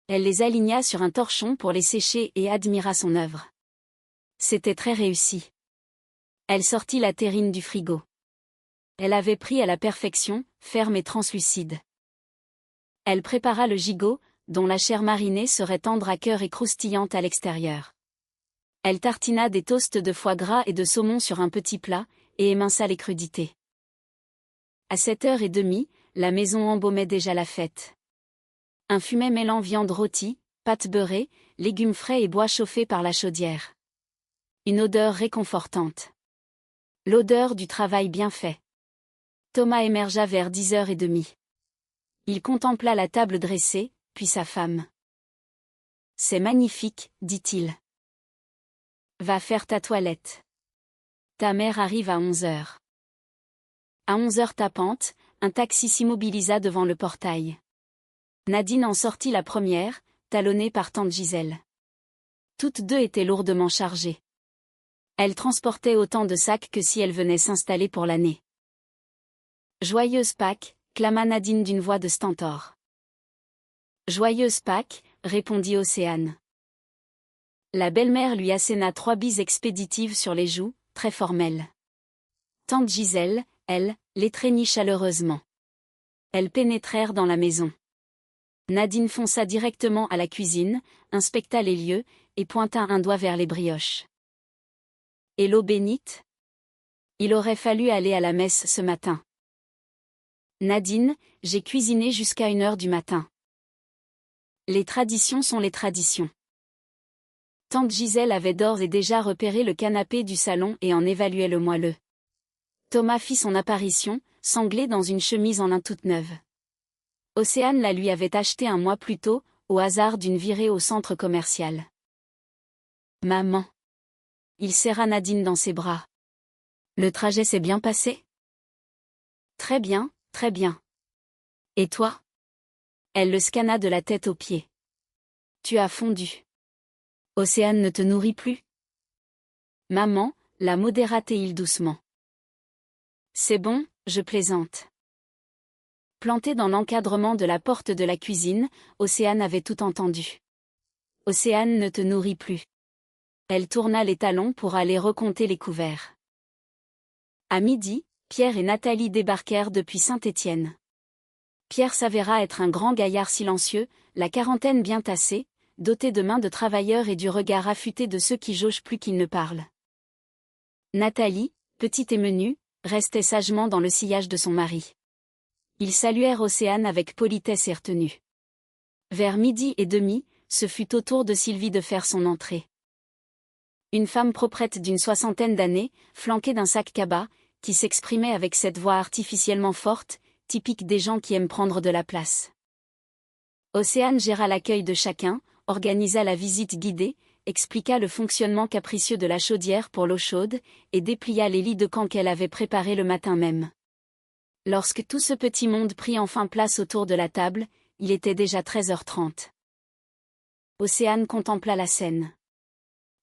Elle les aligna sur un torchon pour les sécher et admira son œuvre. C'était très réussi. Elle sortit la terrine du frigo. Elle avait pris à la perfection, ferme et translucide. Elle prépara le gigot, dont la chair marinée serait tendre à cœur et croustillante à l'extérieur. Elle tartina des toasts de foie gras et de saumon sur un petit plat, et éminça les crudités. À 7h30, la maison embaumait déjà la fête. Un fumet mêlant viande rôtie, pâte beurrée, légumes frais et bois chauffés par la chaudière. Une odeur réconfortante. L'odeur du travail bien fait. Thomas émergea vers 10h30. Il contempla la table dressée, puis sa femme. « C'est magnifique, dit-il. Va faire ta toilette. Ta mère arrive à 11h. À 11h tapantes, un taxi s'immobilisa devant le portail. Nadine en sortit la première, talonnée par tante Gisèle. Toutes deux étaient lourdement chargées. Elles transportaient autant de sacs que si elles venaient s'installer pour l'année. « Joyeuse Pâques !» clama Nadine d'une voix de stentor. « Joyeuse Pâques !» répondit Océane. La belle-mère lui asséna 3 bises expéditives sur les joues, très formelles. Tante Gisèle, elle, l'étreignit chaleureusement. Elles pénétrèrent dans la maison. Nadine fonça directement à la cuisine, inspecta les lieux, et pointa un doigt vers les brioches. « Et l'eau bénite ? Il aurait fallu aller à la messe ce matin. » Nadine, j'ai cuisiné jusqu'à 1h du matin. Les traditions sont les traditions. Tante Gisèle avait d'ores et déjà repéré le canapé du salon et en évaluait le moelleux. Thomas fit son apparition, sanglé dans une chemise en lin toute neuve. Océane la lui avait achetée un mois plus tôt, au hasard d'une virée au centre commercial. « Maman !» Il serra Nadine dans ses bras. « Le trajet s'est bien passé ? » « Très bien, très bien. Et toi ?» Elle le scanna de la tête aux pieds. « Tu as fondu. Océane ne te nourrit plus ? » Maman, la modéra-t-il doucement. « C'est bon, je plaisante. » Plantée dans l'encadrement de la porte de la cuisine, Océane avait tout entendu. « Océane ne te nourrit plus. » Elle tourna les talons pour aller recompter les couverts. À midi, Pierre et Nathalie débarquèrent depuis Saint-Étienne. Pierre s'avéra être un grand gaillard silencieux, la quarantaine bien tassée, doté de mains de travailleur et du regard affûté de ceux qui jaugent plus qu'ils ne parlent. Nathalie, petite et menue, restait sagement dans le sillage de son mari. Ils saluèrent Océane avec politesse et retenue. Vers 12h30, ce fut au tour de Sylvie de faire son entrée. Une femme proprette d'une 60aine d'années, flanquée d'un sac cabas, qui s'exprimait avec cette voix artificiellement forte, typique des gens qui aiment prendre de la place. Océane géra l'accueil de chacun, organisa la visite guidée, expliqua le fonctionnement capricieux de la chaudière pour l'eau chaude, et déplia les lits de camp qu'elle avait préparés le matin même. Lorsque tout ce petit monde prit enfin place autour de la table, il était déjà 13h30. Océane contempla la scène.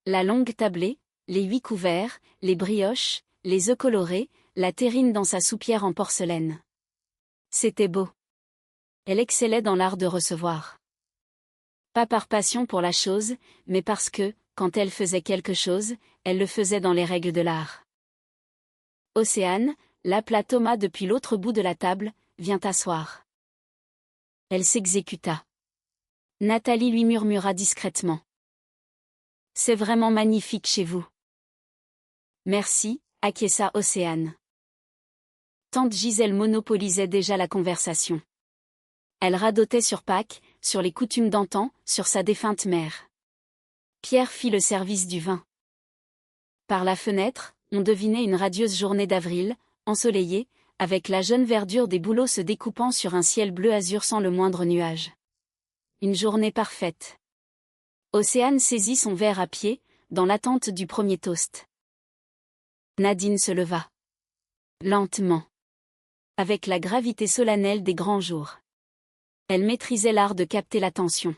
La longue tablée, les 8 couverts, les brioches, les œufs colorés, la terrine dans sa soupière en porcelaine. C'était beau. Elle excellait dans l'art de recevoir. Pas par passion pour la chose, mais parce que, quand elle faisait quelque chose, elle le faisait dans les règles de l'art. Océane, l'appela Thomas depuis l'autre bout de la table, viens t'asseoir. Elle s'exécuta. Nathalie lui murmura discrètement. C'est vraiment magnifique chez vous. Merci, acquiesça Océane. Tante Gisèle monopolisait déjà la conversation. Elle radotait sur Pâques, sur les coutumes d'antan, sur sa défunte mère. Pierre fit le service du vin. Par la fenêtre, on devinait une radieuse journée d'avril, ensoleillée, avec la jeune verdure des bouleaux se découpant sur un ciel bleu azur sans le moindre nuage. Une journée parfaite. Océane saisit son verre à pied, dans l'attente du premier toast. Nadine se leva. Lentement. Avec la gravité solennelle des grands jours. Elle maîtrisait l'art de capter l'attention.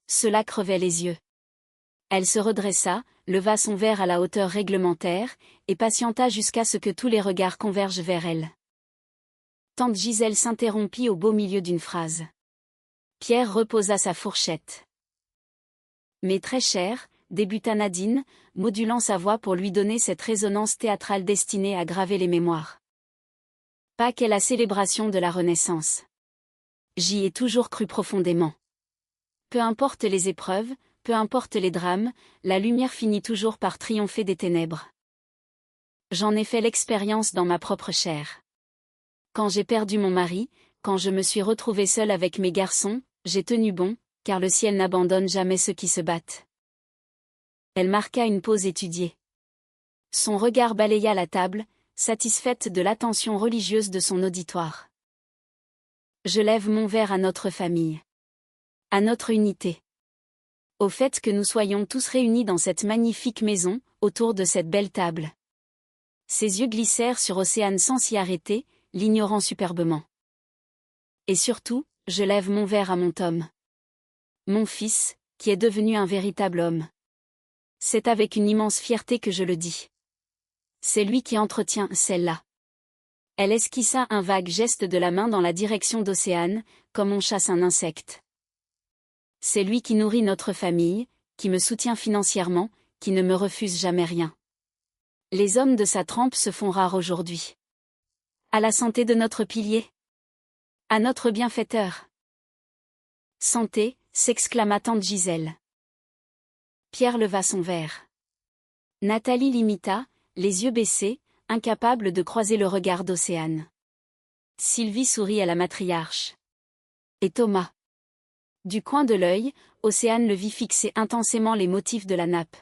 Cela crevait les yeux. Elle se redressa, leva son verre à la hauteur réglementaire, et patienta jusqu'à ce que tous les regards convergent vers elle. Tante Gisèle s'interrompit au beau milieu d'une phrase. Pierre reposa sa fourchette. Mais très cher, débuta Nadine, modulant sa voix pour lui donner cette résonance théâtrale destinée à graver les mémoires. Pâques est la célébration de la Renaissance. J'y ai toujours cru profondément. Peu importe les épreuves, peu importe les drames, la lumière finit toujours par triompher des ténèbres. J'en ai fait l'expérience dans ma propre chair. Quand j'ai perdu mon mari, quand je me suis retrouvée seule avec mes garçons, j'ai tenu bon, car le ciel n'abandonne jamais ceux qui se battent. Elle marqua une pause étudiée. Son regard balaya la table, satisfaite de l'attention religieuse de son auditoire. Je lève mon verre à notre famille. À notre unité. Au fait que nous soyons tous réunis dans cette magnifique maison, autour de cette belle table. Ses yeux glissèrent sur Océane sans s'y arrêter, l'ignorant superbement. Et surtout, je lève mon verre à mon Tom. Mon fils, qui est devenu un véritable homme. C'est avec une immense fierté que je le dis. C'est lui qui entretient celle-là. Elle esquissa un vague geste de la main dans la direction d'Océane, comme on chasse un insecte. C'est lui qui nourrit notre famille, qui me soutient financièrement, qui ne me refuse jamais rien. Les hommes de sa trempe se font rares aujourd'hui. À la santé de notre pilier. À notre bienfaiteur. Santé, s'exclama tante Gisèle. Pierre leva son verre. Nathalie l'imita, les yeux baissés, incapable de croiser le regard d'Océane. Sylvie sourit à la matriarche. Et Thomas. Du coin de l'œil, Océane le vit fixer intensément les motifs de la nappe.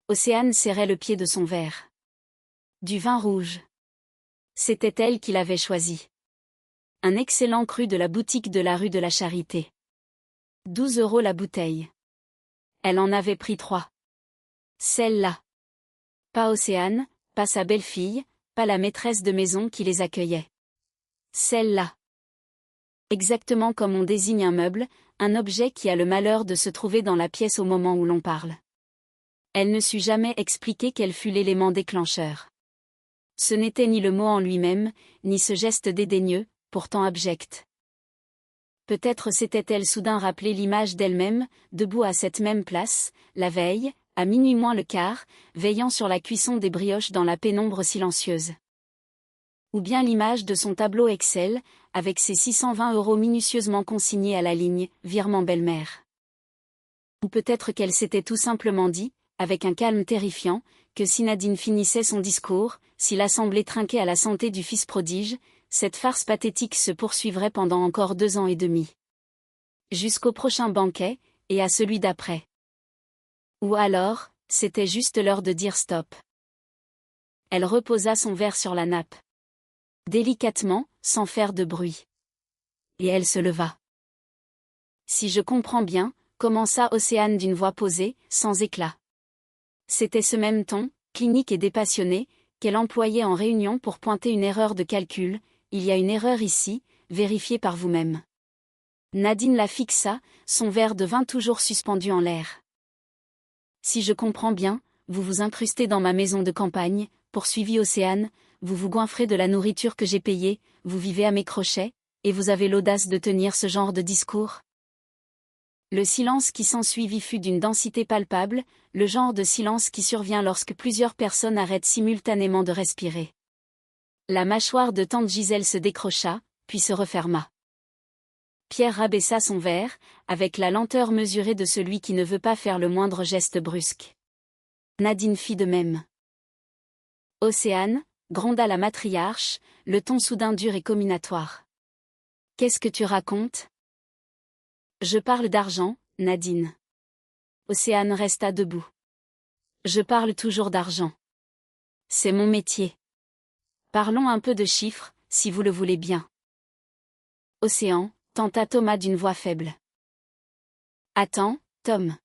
Océane serrait le pied de son verre. Du vin rouge. C'était elle qui l'avait choisi. Un excellent cru de la boutique de la rue de la Charité. 12 € la bouteille. Elle en avait pris 3. Celle-là. Pas Océane, pas sa belle-fille, pas la maîtresse de maison qui les accueillait. Celle-là. Exactement comme on désigne un meuble, un objet qui a le malheur de se trouver dans la pièce au moment où l'on parle. Elle ne sut jamais expliquer quel fut l'élément déclencheur. Ce n'était ni le mot en lui-même, ni ce geste dédaigneux, pourtant abject. Peut-être s'était-elle soudain rappelé l'image d'elle-même, debout à cette même place, la veille, à minuit moins le quart, veillant sur la cuisson des brioches dans la pénombre silencieuse. Ou bien l'image de son tableau Excel, avec ses 620 € minutieusement consignés à la ligne « Virement belle-mère ». Ou peut-être qu'elle s'était tout simplement dit, avec un calme terrifiant, que si Nadine finissait son discours, si l'assemblée trinquait à la santé du fils prodige, cette farce pathétique se poursuivrait pendant encore 2 ans et demi. Jusqu'au prochain banquet, et à celui d'après. Ou alors, c'était juste l'heure de dire stop. Elle reposa son verre sur la nappe. Délicatement, sans faire de bruit. Et elle se leva. Si je comprends bien, commença Océane d'une voix posée, sans éclat. C'était ce même ton, clinique et dépassionné, qu'elle employait en réunion pour pointer une erreur de calcul. Il y a une erreur ici, vérifiez par vous-même. Nadine la fixa, son verre de vin toujours suspendu en l'air. Si je comprends bien, vous vous incrustez dans ma maison de campagne, poursuivit Océane, vous vous goinfrez de la nourriture que j'ai payée, vous vivez à mes crochets, et vous avez l'audace de tenir ce genre de discours. Le silence qui s'ensuivit fut d'une densité palpable, le genre de silence qui survient lorsque plusieurs personnes arrêtent simultanément de respirer. La mâchoire de tante Gisèle se décrocha, puis se referma. Pierre rabaissa son verre, avec la lenteur mesurée de celui qui ne veut pas faire le moindre geste brusque. Nadine fit de même. Océane, gronda la matriarche, le ton soudain dur et comminatoire. Qu'est-ce que tu racontes? Je parle d'argent, Nadine. Océane resta debout. Je parle toujours d'argent. C'est mon métier. Parlons un peu de chiffres, si vous le voulez bien. Océan, tenta Thomas d'une voix faible. Attends, Tom.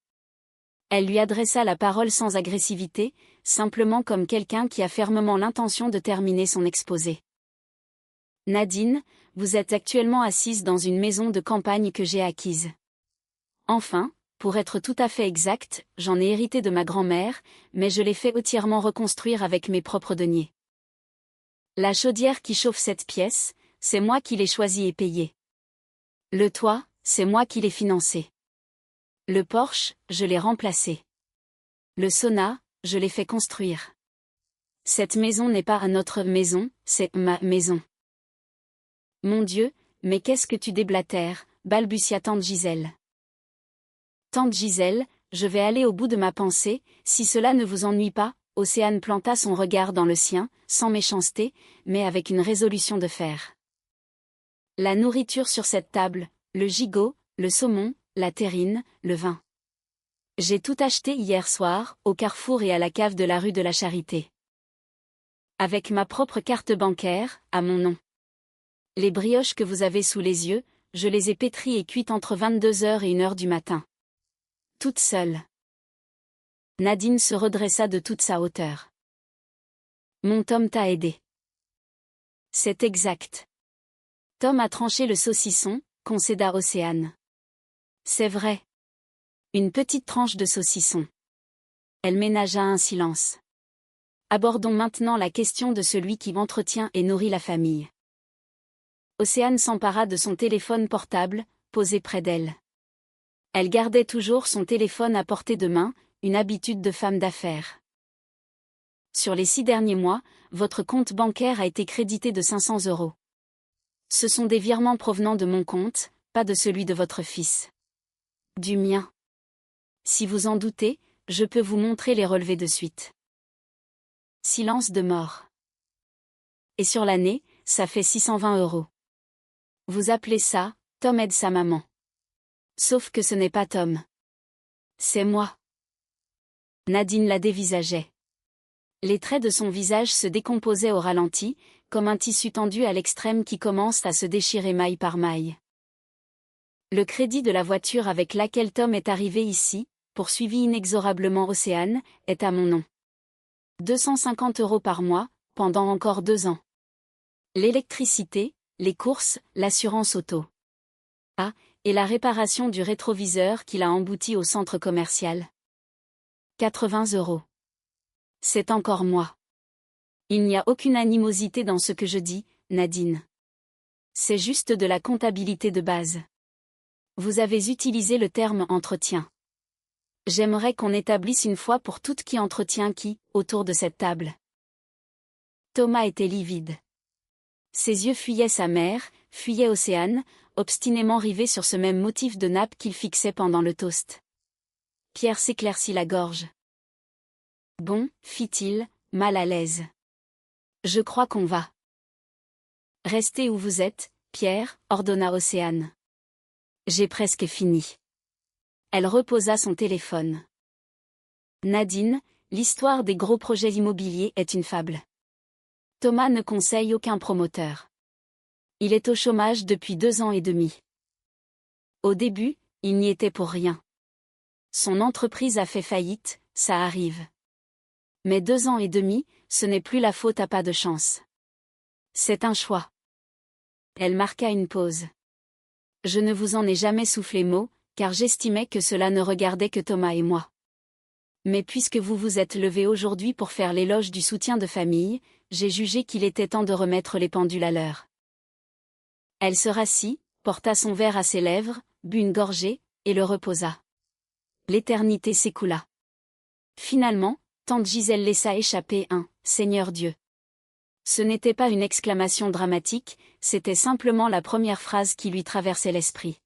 Elle lui adressa la parole sans agressivité, simplement comme quelqu'un qui a fermement l'intention de terminer son exposé. Nadine, vous êtes actuellement assise dans une maison de campagne que j'ai acquise. Enfin, pour être tout à fait exact, j'en ai hérité de ma grand-mère, mais je l'ai fait entièrement reconstruire avec mes propres deniers. La chaudière qui chauffe cette pièce, c'est moi qui l'ai choisie et payée. Le toit, c'est moi qui l'ai financé. Le Porsche, je l'ai remplacé. Le sauna, je l'ai fait construire. Cette maison n'est pas notre maison, c'est ma maison. Mon Dieu, mais qu'est-ce que tu déblatères, balbutia tante Gisèle. Tante Gisèle, je vais aller au bout de ma pensée, si cela ne vous ennuie pas. Océane planta son regard dans le sien, sans méchanceté, mais avec une résolution de fer. La nourriture sur cette table, le gigot, le saumon, la terrine, le vin. J'ai tout acheté hier soir, au Carrefour et à la cave de la rue de la Charité. Avec ma propre carte bancaire, à mon nom. Les brioches que vous avez sous les yeux, je les ai pétries et cuites entre 22h et 1h du matin. Toute seule. Nadine se redressa de toute sa hauteur. Mon Tom t'a aidé. C'est exact. Tom a tranché le saucisson, concéda Océane. C'est vrai. Une petite tranche de saucisson. Elle ménagea un silence. Abordons maintenant la question de celui qui entretient et nourrit la famille. Océane s'empara de son téléphone portable, posé près d'elle. Elle gardait toujours son téléphone à portée de main, une habitude de femme d'affaires. Sur les 6 derniers mois, votre compte bancaire a été crédité de 500 €. Ce sont des virements provenant de mon compte, pas de celui de votre fils. Du mien. Si vous en doutez, je peux vous montrer les relevés de suite. Silence de mort. Et sur l'année, ça fait 620 €. Vous appelez ça, Tom aide sa maman. Sauf que ce n'est pas Tom. C'est moi. Nadine la dévisageait. Les traits de son visage se décomposaient au ralenti, comme un tissu tendu à l'extrême qui commence à se déchirer maille par maille. Le crédit de la voiture avec laquelle Tom est arrivé ici, poursuivit inexorablement Océane, est à mon nom. 250 € par mois, pendant encore 2 ans. L'électricité, les courses, l'assurance auto. Ah, et la réparation du rétroviseur qu'il a embouti au centre commercial. 80 €. C'est encore moi. Il n'y a aucune animosité dans ce que je dis, Nadine. C'est juste de la comptabilité de base. Vous avez utilisé le terme entretien. J'aimerais qu'on établisse une fois pour toutes qui entretient qui, autour de cette table. Thomas était livide. Ses yeux fuyaient sa mère, fuyaient Océane, obstinément rivés sur ce même motif de nappe qu'il fixait pendant le toast. Pierre s'éclaircit la gorge. Bon, fit-il, mal à l'aise. Je crois qu'on va. Restez où vous êtes, Pierre, ordonna Océane. J'ai presque fini. Elle reposa son téléphone. Nadine, l'histoire des gros projets immobiliers est une fable. Thomas ne conseille aucun promoteur. Il est au chômage depuis 2 ans et demi. Au début, il n'y était pour rien. Son entreprise a fait faillite, ça arrive. Mais 2 ans et demi, ce n'est plus la faute à pas de chance. C'est un choix. Elle marqua une pause. Je ne vous en ai jamais soufflé mot, car j'estimais que cela ne regardait que Thomas et moi. Mais puisque vous vous êtes levé aujourd'hui pour faire l'éloge du soutien de famille, j'ai jugé qu'il était temps de remettre les pendules à l'heure. Elle se rassit, porta son verre à ses lèvres, but une gorgée, et le reposa. L'éternité s'écoula. Finalement, tante Gisèle laissa échapper un « Seigneur Dieu ». Ce n'était pas une exclamation dramatique, c'était simplement la première phrase qui lui traversait l'esprit.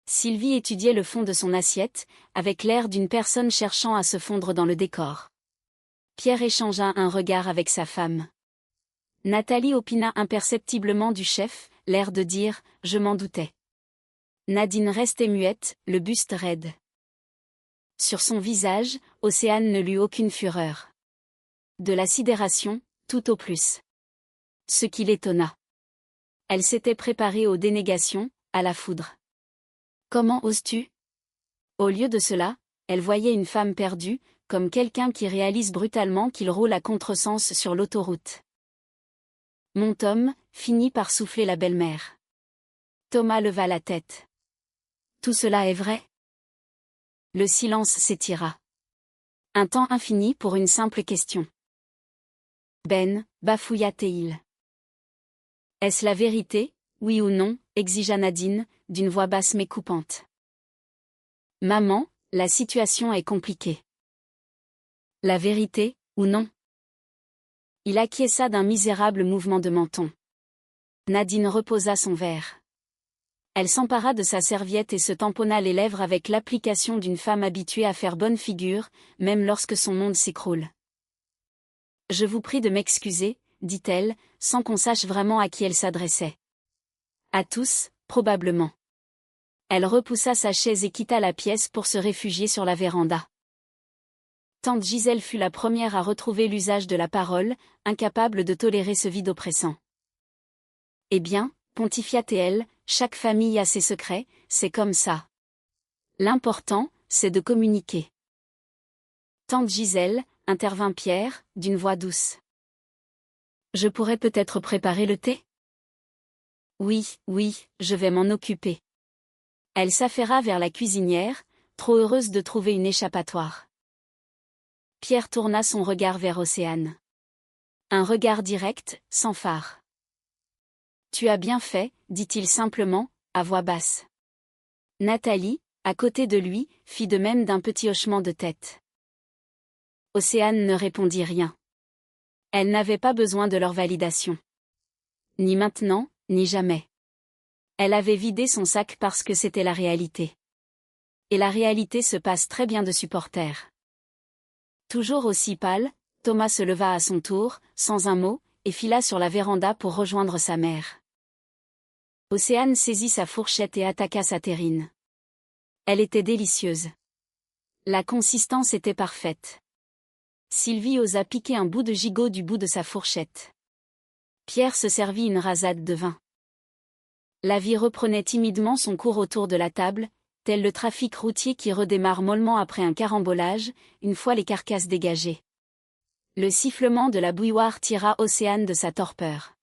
Sylvie étudiait le fond de son assiette, avec l'air d'une personne cherchant à se fondre dans le décor. Pierre échangea un regard avec sa femme. Nathalie opina imperceptiblement du chef, l'air de dire « je m'en doutais ». Nadine restait muette, le buste raide. Sur son visage, Océane ne lut aucune fureur. De la sidération, tout au plus. Ce qui l'étonna. Elle s'était préparée aux dénégations, à la foudre. Comment oses-tu ? Au lieu de cela, elle voyait une femme perdue, comme quelqu'un qui réalise brutalement qu'il roule à contresens sur l'autoroute. Mon Tom, finit par souffler la belle-mère. Thomas leva la tête. Tout cela est vrai ? Le silence s'étira. Un temps infini pour une simple question. Ben, bafouilla-t-il. Est-ce la vérité, oui ou non, exigea Nadine, d'une voix basse mais coupante. Maman, la situation est compliquée. La vérité, ou non ? Il acquiesça d'un misérable mouvement de menton. Nadine reposa son verre. Elle s'empara de sa serviette et se tamponna les lèvres avec l'application d'une femme habituée à faire bonne figure, même lorsque son monde s'écroule. Je vous prie de m'excuser, dit-elle, sans qu'on sache vraiment à qui elle s'adressait. À tous, probablement. Elle repoussa sa chaise et quitta la pièce pour se réfugier sur la véranda. Tante Gisèle fut la première à retrouver l'usage de la parole, incapable de tolérer ce vide oppressant. Eh bien, pontifia-t-elle, chaque famille a ses secrets, c'est comme ça. L'important, c'est de communiquer. Tante Gisèle, intervint Pierre, d'une voix douce. Je pourrais peut-être préparer le thé ? Oui, je vais m'en occuper. Elle s'affaira vers la cuisinière, trop heureuse de trouver une échappatoire. Pierre tourna son regard vers Océane. Un regard direct, sans phare. Tu as bien fait, dit-il simplement, à voix basse. Nathalie, à côté de lui, fit de même d'un petit hochement de tête. Océane ne répondit rien. Elle n'avait pas besoin de leur validation. Ni maintenant, ni jamais. Elle avait vidé son sac parce que c'était la réalité. Et la réalité se passe très bien de supporters. Toujours aussi pâle, Thomas se leva à son tour, sans un mot, et fila sur la véranda pour rejoindre sa mère. Océane saisit sa fourchette et attaqua sa terrine. Elle était délicieuse. La consistance était parfaite. Sylvie osa piquer un bout de gigot du bout de sa fourchette. Pierre se servit une rasade de vin. La vie reprenait timidement son cours autour de la table, tel le trafic routier qui redémarre mollement après un carambolage, une fois les carcasses dégagées. Le sifflement de la bouilloire tira Océane de sa torpeur.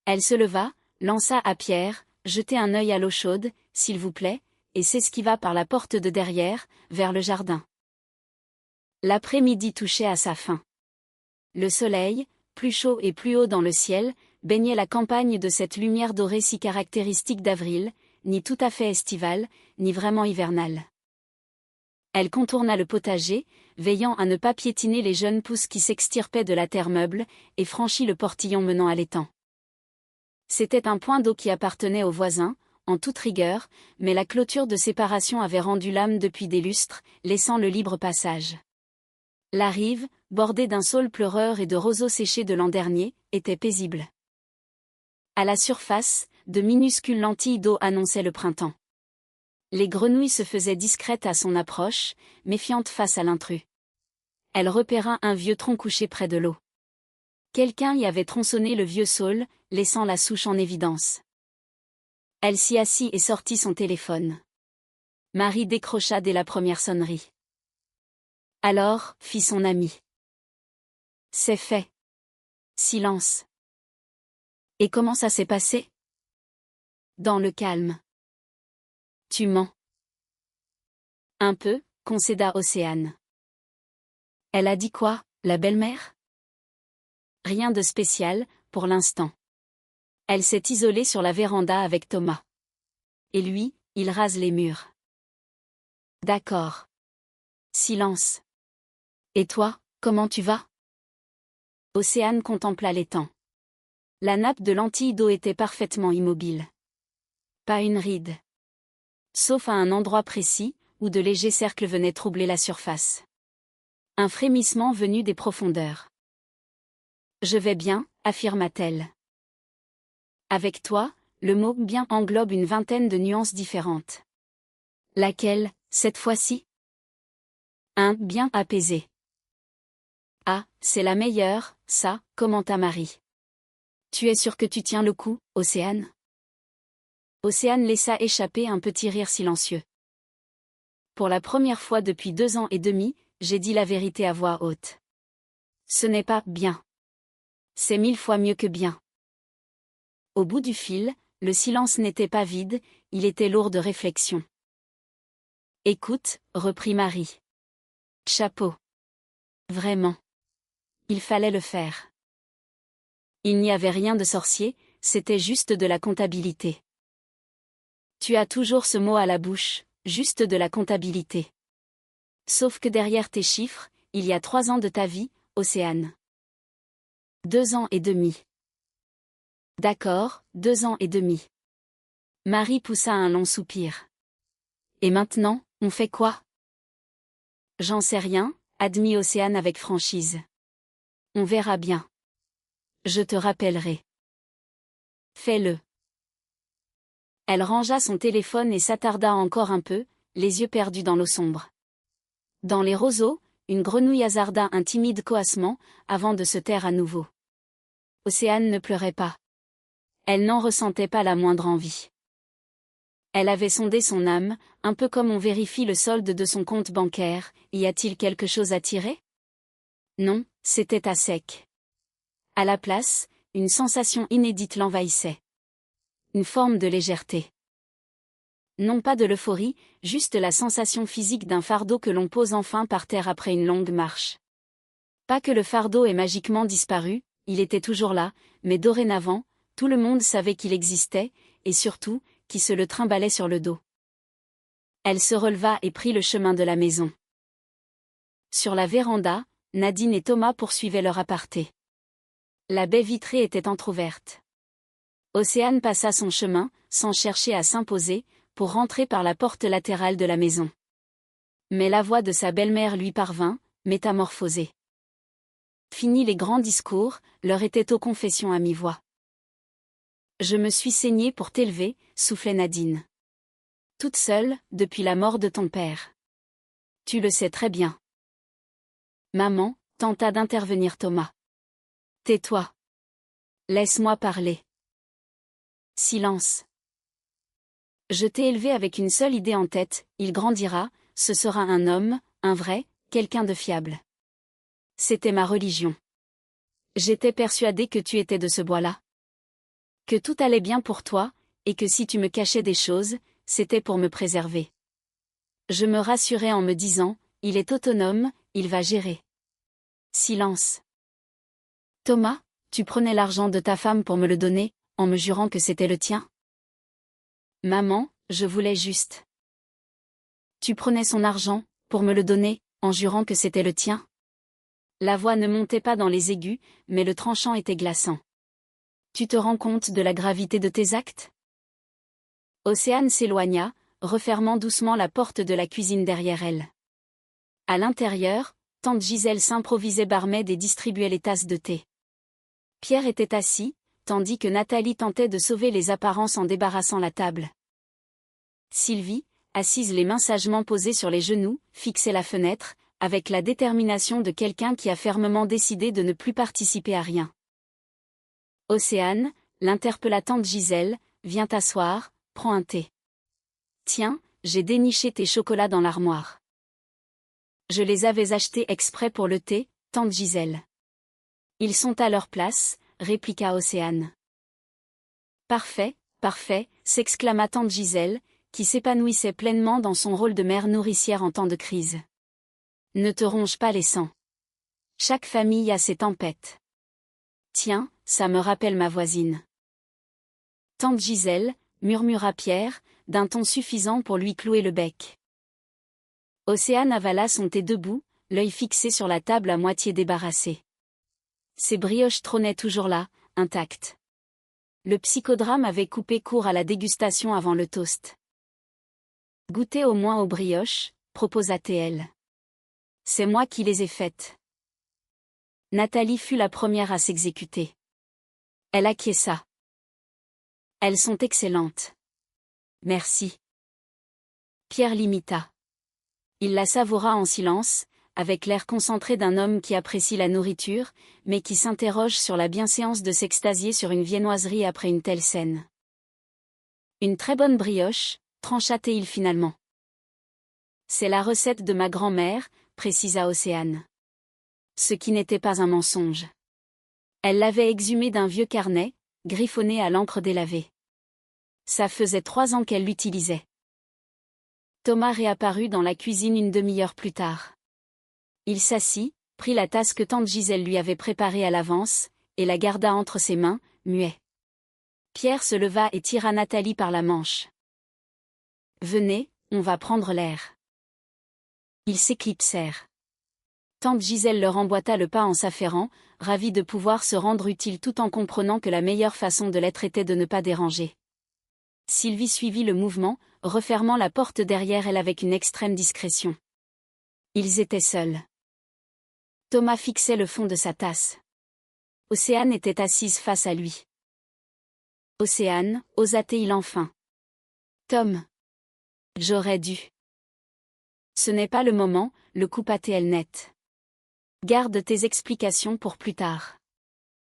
Elle se leva, lança à Pierre, « Jetez un œil à l'eau chaude, s'il vous plaît », et s'esquiva par la porte de derrière, vers le jardin. L'après-midi touchait à sa fin. Le soleil, plus chaud et plus haut dans le ciel, baignait la campagne de cette lumière dorée si caractéristique d'avril, ni tout à fait estivale, ni vraiment hivernale. Elle contourna le potager, veillant à ne pas piétiner les jeunes pousses qui s'extirpaient de la terre meuble, et franchit le portillon menant à l'étang. C'était un point d'eau qui appartenait aux voisins, en toute rigueur, mais la clôture de séparation avait rendu l'âme depuis des lustres, laissant le libre passage. La rive, bordée d'un saule pleureur et de roseaux séchés de l'an dernier, était paisible. À la surface, de minuscules lentilles d'eau annonçaient le printemps. Les grenouilles se faisaient discrètes à son approche, méfiantes face à l'intrus. Elle repéra un vieux tronc couché près de l'eau. Quelqu'un y avait tronçonné le vieux saule, laissant la souche en évidence. Elle s'y assit et sortit son téléphone. Marie décrocha dès la première sonnerie. Alors, fit son ami. C'est fait. Silence. Et comment ça s'est passé ? Dans le calme. Tu mens. Un peu, concéda Océane. Elle a dit quoi, la belle-mère ? Rien de spécial, pour l'instant. Elle s'est isolée sur la véranda avec Thomas. Et lui, il rase les murs. D'accord. Silence. Et toi, comment tu vas ? Océane contempla l'étang. La nappe de lentilles d'eau était parfaitement immobile. Pas une ride. Sauf à un endroit précis, où de légers cercles venaient troubler la surface. Un frémissement venu des profondeurs. Je vais bien, affirma-t-elle. Avec toi, le mot bien englobe une vingtaine de nuances différentes. Laquelle, cette fois-ci? Un bien apaisé. Ah, c'est la meilleure, ça, commenta Marie. Tu es sûr que tu tiens le coup, Océane? Océane laissa échapper un petit rire silencieux. Pour la première fois depuis 2 ans et demi, j'ai dit la vérité à voix haute. Ce n'est pas bien. C'est 1000 fois mieux que bien. Au bout du fil, le silence n'était pas vide, il était lourd de réflexion. Écoute, reprit Marie. Chapeau. Vraiment. Il fallait le faire. Il n'y avait rien de sorcier, c'était juste de la comptabilité. Tu as toujours ce mot à la bouche, juste de la comptabilité. Sauf que derrière tes chiffres, il y a 3 ans de ta vie, Océane. 2 ans et demi. D'accord, 2 ans et demi. Marie poussa un long soupir. Et maintenant, on fait quoi? J'en sais rien, admit Océane avec franchise. On verra bien. Je te rappellerai. Fais-le. Elle rangea son téléphone et s'attarda encore un peu, les yeux perdus dans l'eau sombre. Dans les roseaux, une grenouille hasarda un timide coassement, avant de se taire à nouveau. Océane ne pleurait pas. Elle n'en ressentait pas la moindre envie. Elle avait sondé son âme, un peu comme on vérifie le solde de son compte bancaire, y a-t-il quelque chose à tirer? Non, c'était à sec. À la place, une sensation inédite l'envahissait. Une forme de légèreté. Non pas de l'euphorie, juste la sensation physique d'un fardeau que l'on pose enfin par terre après une longue marche. Pas que le fardeau ait magiquement disparu, il était toujours là, mais dorénavant, tout le monde savait qu'il existait, et surtout, qui se le trimbalait sur le dos. Elle se releva et prit le chemin de la maison. Sur la véranda, Nadine et Thomas poursuivaient leur aparté. La baie vitrée était entr'ouverte. Océane passa son chemin, sans chercher à s'imposer, pour rentrer par la porte latérale de la maison. Mais la voix de sa belle-mère lui parvint, métamorphosée. Fini les grands discours, l'heure était aux confessions à mi-voix. Je me suis saignée pour t'élever, soufflait Nadine. Toute seule, depuis la mort de ton père. Tu le sais très bien. Maman, tenta d'intervenir Thomas. Tais-toi. Laisse-moi parler. Silence. Je t'ai élevé avec une seule idée en tête, il grandira, ce sera un homme, un vrai, quelqu'un de fiable. C'était ma religion. J'étais persuadée que tu étais de ce bois-là. Que tout allait bien pour toi, et que si tu me cachais des choses, c'était pour me préserver. Je me rassurais en me disant, il est autonome, il va gérer. Silence. Thomas, tu prenais l'argent de ta femme pour me le donner, en me jurant que c'était le tien? Maman, je voulais juste. Tu prenais son argent, pour me le donner, en jurant que c'était le tien? La voix ne montait pas dans les aigus, mais le tranchant était glaçant. Tu te rends compte de la gravité de tes actes? Océane s'éloigna, refermant doucement la porte de la cuisine derrière elle. À l'intérieur, tante Gisèle s'improvisait barmaid et distribuait les tasses de thé. Pierre était assis, tandis que Nathalie tentait de sauver les apparences en débarrassant la table. Sylvie, assise les mains sagement posées sur les genoux, fixait la fenêtre, avec la détermination de quelqu'un qui a fermement décidé de ne plus participer à rien. Océane, l'interpella tante Gisèle, viens t'asseoir, prends un thé. Tiens, j'ai déniché tes chocolats dans l'armoire. Je les avais achetés exprès pour le thé, tante Gisèle. Ils sont à leur place, répliqua Océane. Parfait, parfait, s'exclama tante Gisèle, qui s'épanouissait pleinement dans son rôle de mère nourricière en temps de crise. Ne te ronge pas les sangs. Chaque famille a ses tempêtes. Tiens, ça me rappelle ma voisine. Tante Gisèle, murmura Pierre, d'un ton suffisant pour lui clouer le bec. Océane avala son thé debout, l'œil fixé sur la table à moitié débarrassée. Ses brioches trônaient toujours là, intactes. Le psychodrame avait coupé court à la dégustation avant le toast. Goûtez au moins aux brioches, proposa-t-elle. C'est moi qui les ai faites. Nathalie fut la première à s'exécuter. Elle acquiesça. Elles sont excellentes. Merci. Pierre l'imita. Il la savoura en silence, avec l'air concentré d'un homme qui apprécie la nourriture, mais qui s'interroge sur la bienséance de s'extasier sur une viennoiserie après une telle scène. Une très bonne brioche, trancha-t-il finalement. C'est la recette de ma grand-mère, précisa Océane. Ce qui n'était pas un mensonge. Elle l'avait exhumée d'un vieux carnet, griffonné à l'encre délavée. Ça faisait 3 ans qu'elle l'utilisait. Thomas réapparut dans la cuisine une demi-heure plus tard. Il s'assit, prit la tasse que tante Gisèle lui avait préparée à l'avance, et la garda entre ses mains, muet. Pierre se leva et tira Nathalie par la manche. « Venez, on va prendre l'air. » Ils s'éclipsèrent. Tante Gisèle leur emboîta le pas en s'affairant, ravie de pouvoir se rendre utile tout en comprenant que la meilleure façon de l'être était de ne pas déranger. Sylvie suivit le mouvement, refermant la porte derrière elle avec une extrême discrétion. Ils étaient seuls. Thomas fixait le fond de sa tasse. Océane était assise face à lui. « Océane, osa-t-il enfin. »« Tom. J'aurais dû. »« Ce n'est pas le moment, le coupa-t-elle net. »« Garde tes explications pour plus tard.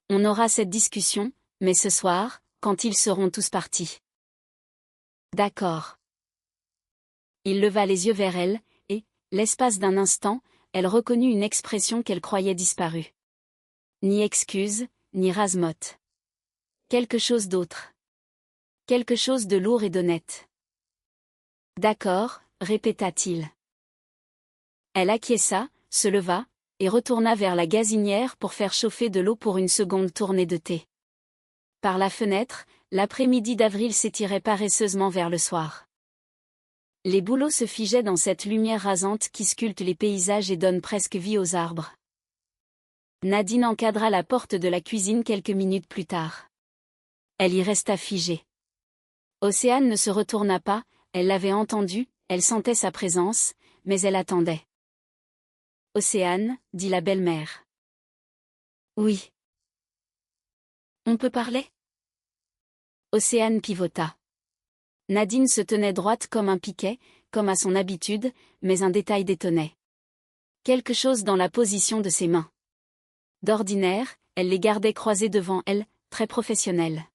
On aura cette discussion, mais ce soir, quand ils seront tous partis. » D'accord. Il leva les yeux vers elle, et, l'espace d'un instant, elle reconnut une expression qu'elle croyait disparue. Ni excuse, ni rasemotte. Quelque chose d'autre. Quelque chose de lourd et d'honnête. D'accord, répéta-t-il. Elle acquiesça, se leva, et retourna vers la gazinière pour faire chauffer de l'eau pour une seconde tournée de thé. Par la fenêtre, l'après-midi d'avril s'étirait paresseusement vers le soir. Les bouleaux se figeaient dans cette lumière rasante qui sculpte les paysages et donne presque vie aux arbres. Nadine encadra la porte de la cuisine quelques minutes plus tard. Elle y resta figée. Océane ne se retourna pas, elle l'avait entendu, elle sentait sa présence, mais elle attendait. « Océane, » dit la belle-mère. « Oui. On peut parler ?» Océane pivota. Nadine se tenait droite comme un piquet, comme à son habitude, mais un détail détonnait. Quelque chose dans la position de ses mains. D'ordinaire, elle les gardait croisées devant elle, très professionnelle.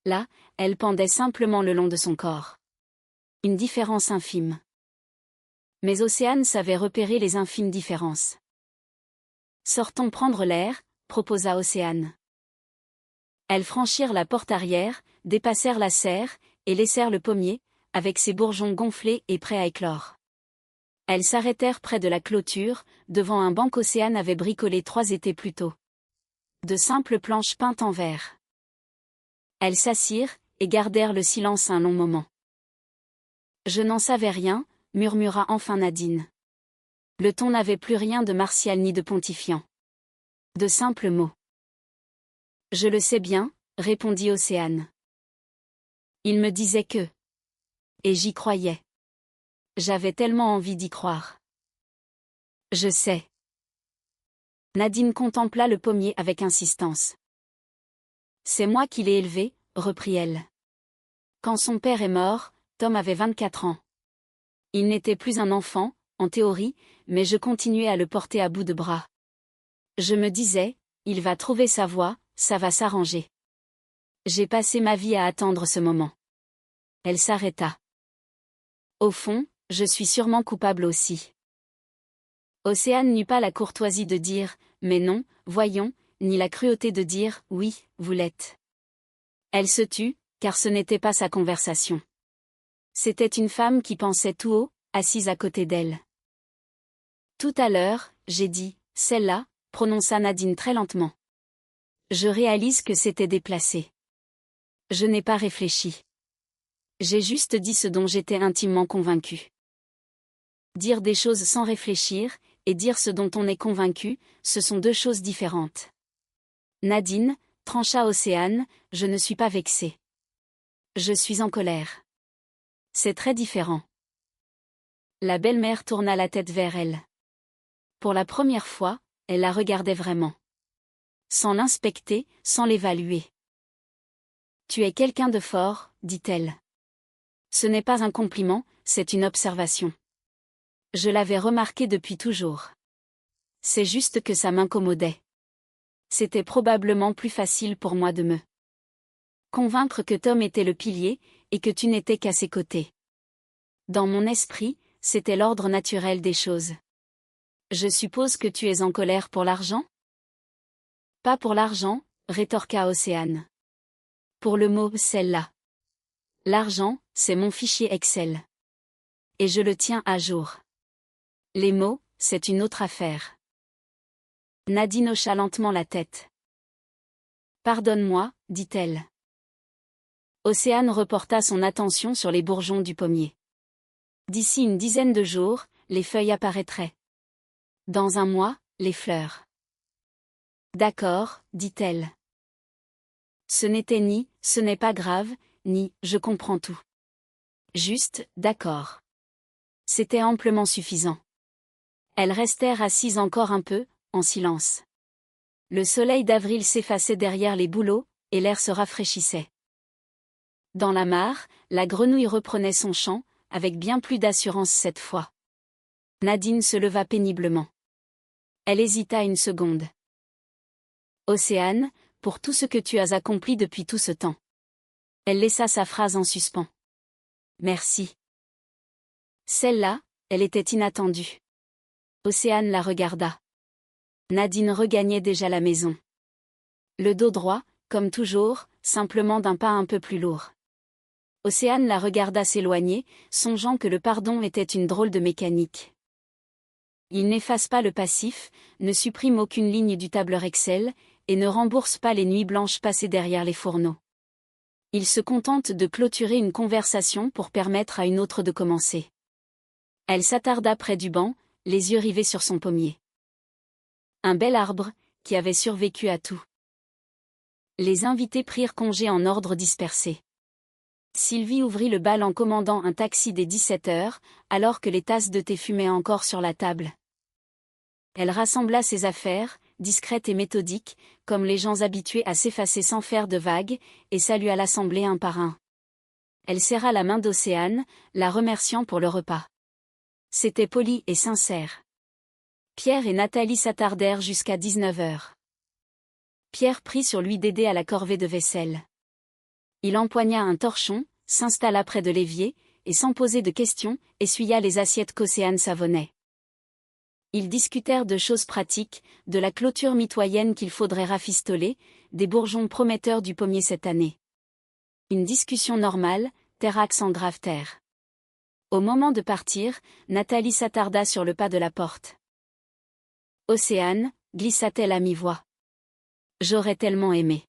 Là, elle pendait simplement le long de son corps. Une différence infime. Mais Océane savait repérer les infimes différences. « Sortons prendre l'air », proposa Océane. Elles franchirent la porte arrière, dépassèrent la serre, et laissèrent le pommier, avec ses bourgeons gonflés et prêts à éclore. Elles s'arrêtèrent près de la clôture, devant un banc qu'Océane avait bricolé 3 étés plus tôt. De simples planches peintes en vert. Elles s'assirent, et gardèrent le silence un long moment. « Je n'en savais rien », murmura enfin Nadine. Le ton n'avait plus rien de martial ni de pontifiant. De simples mots. « Je le sais bien », répondit Océane. Il me disait que... Et j'y croyais. J'avais tellement envie d'y croire. Je sais. Nadine contempla le pommier avec insistance. C'est moi qui l'ai élevé, reprit-elle. Quand son père est mort, Tom avait 24 ans. Il n'était plus un enfant, en théorie, mais je continuais à le porter à bout de bras. Je me disais, il va trouver sa voie, ça va s'arranger. J'ai passé ma vie à attendre ce moment. Elle s'arrêta. Au fond, je suis sûrement coupable aussi. Océane n'eut pas la courtoisie de dire « mais non, voyons », ni la cruauté de dire « oui, vous l'êtes ». Elle se tut, car ce n'était pas sa conversation. C'était une femme qui pensait tout haut, assise à côté d'elle. Tout à l'heure, j'ai dit « celle-là », prononça Nadine très lentement. Je réalise que c'était déplacé. Je n'ai pas réfléchi. J'ai juste dit ce dont j'étais intimement convaincue. Dire des choses sans réfléchir, et dire ce dont on est convaincu, ce sont 2 choses différentes. Nadine, trancha Océane, je ne suis pas vexée. Je suis en colère. C'est très différent. La belle-mère tourna la tête vers elle. Pour la première fois, Elle la regardait vraiment. Sans l'inspecter, sans l'évaluer. Tu es quelqu'un de fort, dit-elle. Ce n'est pas un compliment, c'est une observation. Je l'avais remarqué depuis toujours. C'est juste que ça m'incommodait. C'était probablement plus facile pour moi de me convaincre que Tom était le pilier, et que tu n'étais qu'à ses côtés. Dans mon esprit, c'était l'ordre naturel des choses. Je suppose que tu es en colère pour l'argent? Pas pour l'argent, rétorqua Océane. Pour le mot « celle-là ». L'argent, c'est mon fichier Excel. Et je le tiens à jour. Les mots, c'est une autre affaire. Nadine hocha lentement la tête. Pardonne-moi, dit-elle. Océane reporta son attention sur les bourgeons du pommier. D'ici une dizaine de jours, les feuilles apparaîtraient. Dans un mois, les fleurs. D'accord, dit-elle. Ce n'est pas grave, ni, je comprends tout. Juste, d'accord. C'était amplement suffisant. Elles restèrent assises encore un peu, en silence. Le soleil d'avril s'effaçait derrière les bouleaux, et l'air se rafraîchissait. Dans la mare, la grenouille reprenait son chant, avec bien plus d'assurance cette fois. Nadine se leva péniblement. Elle hésita une seconde. Océane, pour tout ce que tu as accompli depuis tout ce temps. Elle laissa sa phrase en suspens. Merci. Celle-là, elle était inattendue. Océane la regarda. Nadine regagnait déjà la maison. Le dos droit, comme toujours, simplement d'un pas un peu plus lourd. Océane la regarda s'éloigner, songeant que le pardon était une drôle de mécanique. Il n'efface pas le passif, ne supprime aucune ligne du tableur Excel, et ne rembourse pas les nuits blanches passées derrière les fourneaux. Il se contente de clôturer une conversation pour permettre à une autre de commencer. Elle s'attarda près du banc, les yeux rivés sur son pommier. Un bel arbre, qui avait survécu à tout. Les invités prirent congé en ordre dispersé. Sylvie ouvrit le bal en commandant un taxi dès 17 heures, alors que les tasses de thé fumaient encore sur la table. Elle rassembla ses affaires, discrète et méthodique, comme les gens habitués à s'effacer sans faire de vagues, et salua l'assemblée un par un. Elle serra la main d'Océane, la remerciant pour le repas. C'était poli et sincère. Pierre et Nathalie s'attardèrent jusqu'à 19 heures. Pierre prit sur lui d'aider à la corvée de vaisselle. Il empoigna un torchon, s'installa près de l'évier, et sans poser de questions, essuya les assiettes qu'Océane savonnait. Ils discutèrent de choses pratiques, de la clôture mitoyenne qu'il faudrait rafistoler, des bourgeons prometteurs du pommier cette année. Une discussion normale, terrax en grave terre. Au moment de partir, Nathalie s'attarda sur le pas de la porte. Océane, glissa-t-elle à mi-voix. J'aurais tellement aimé.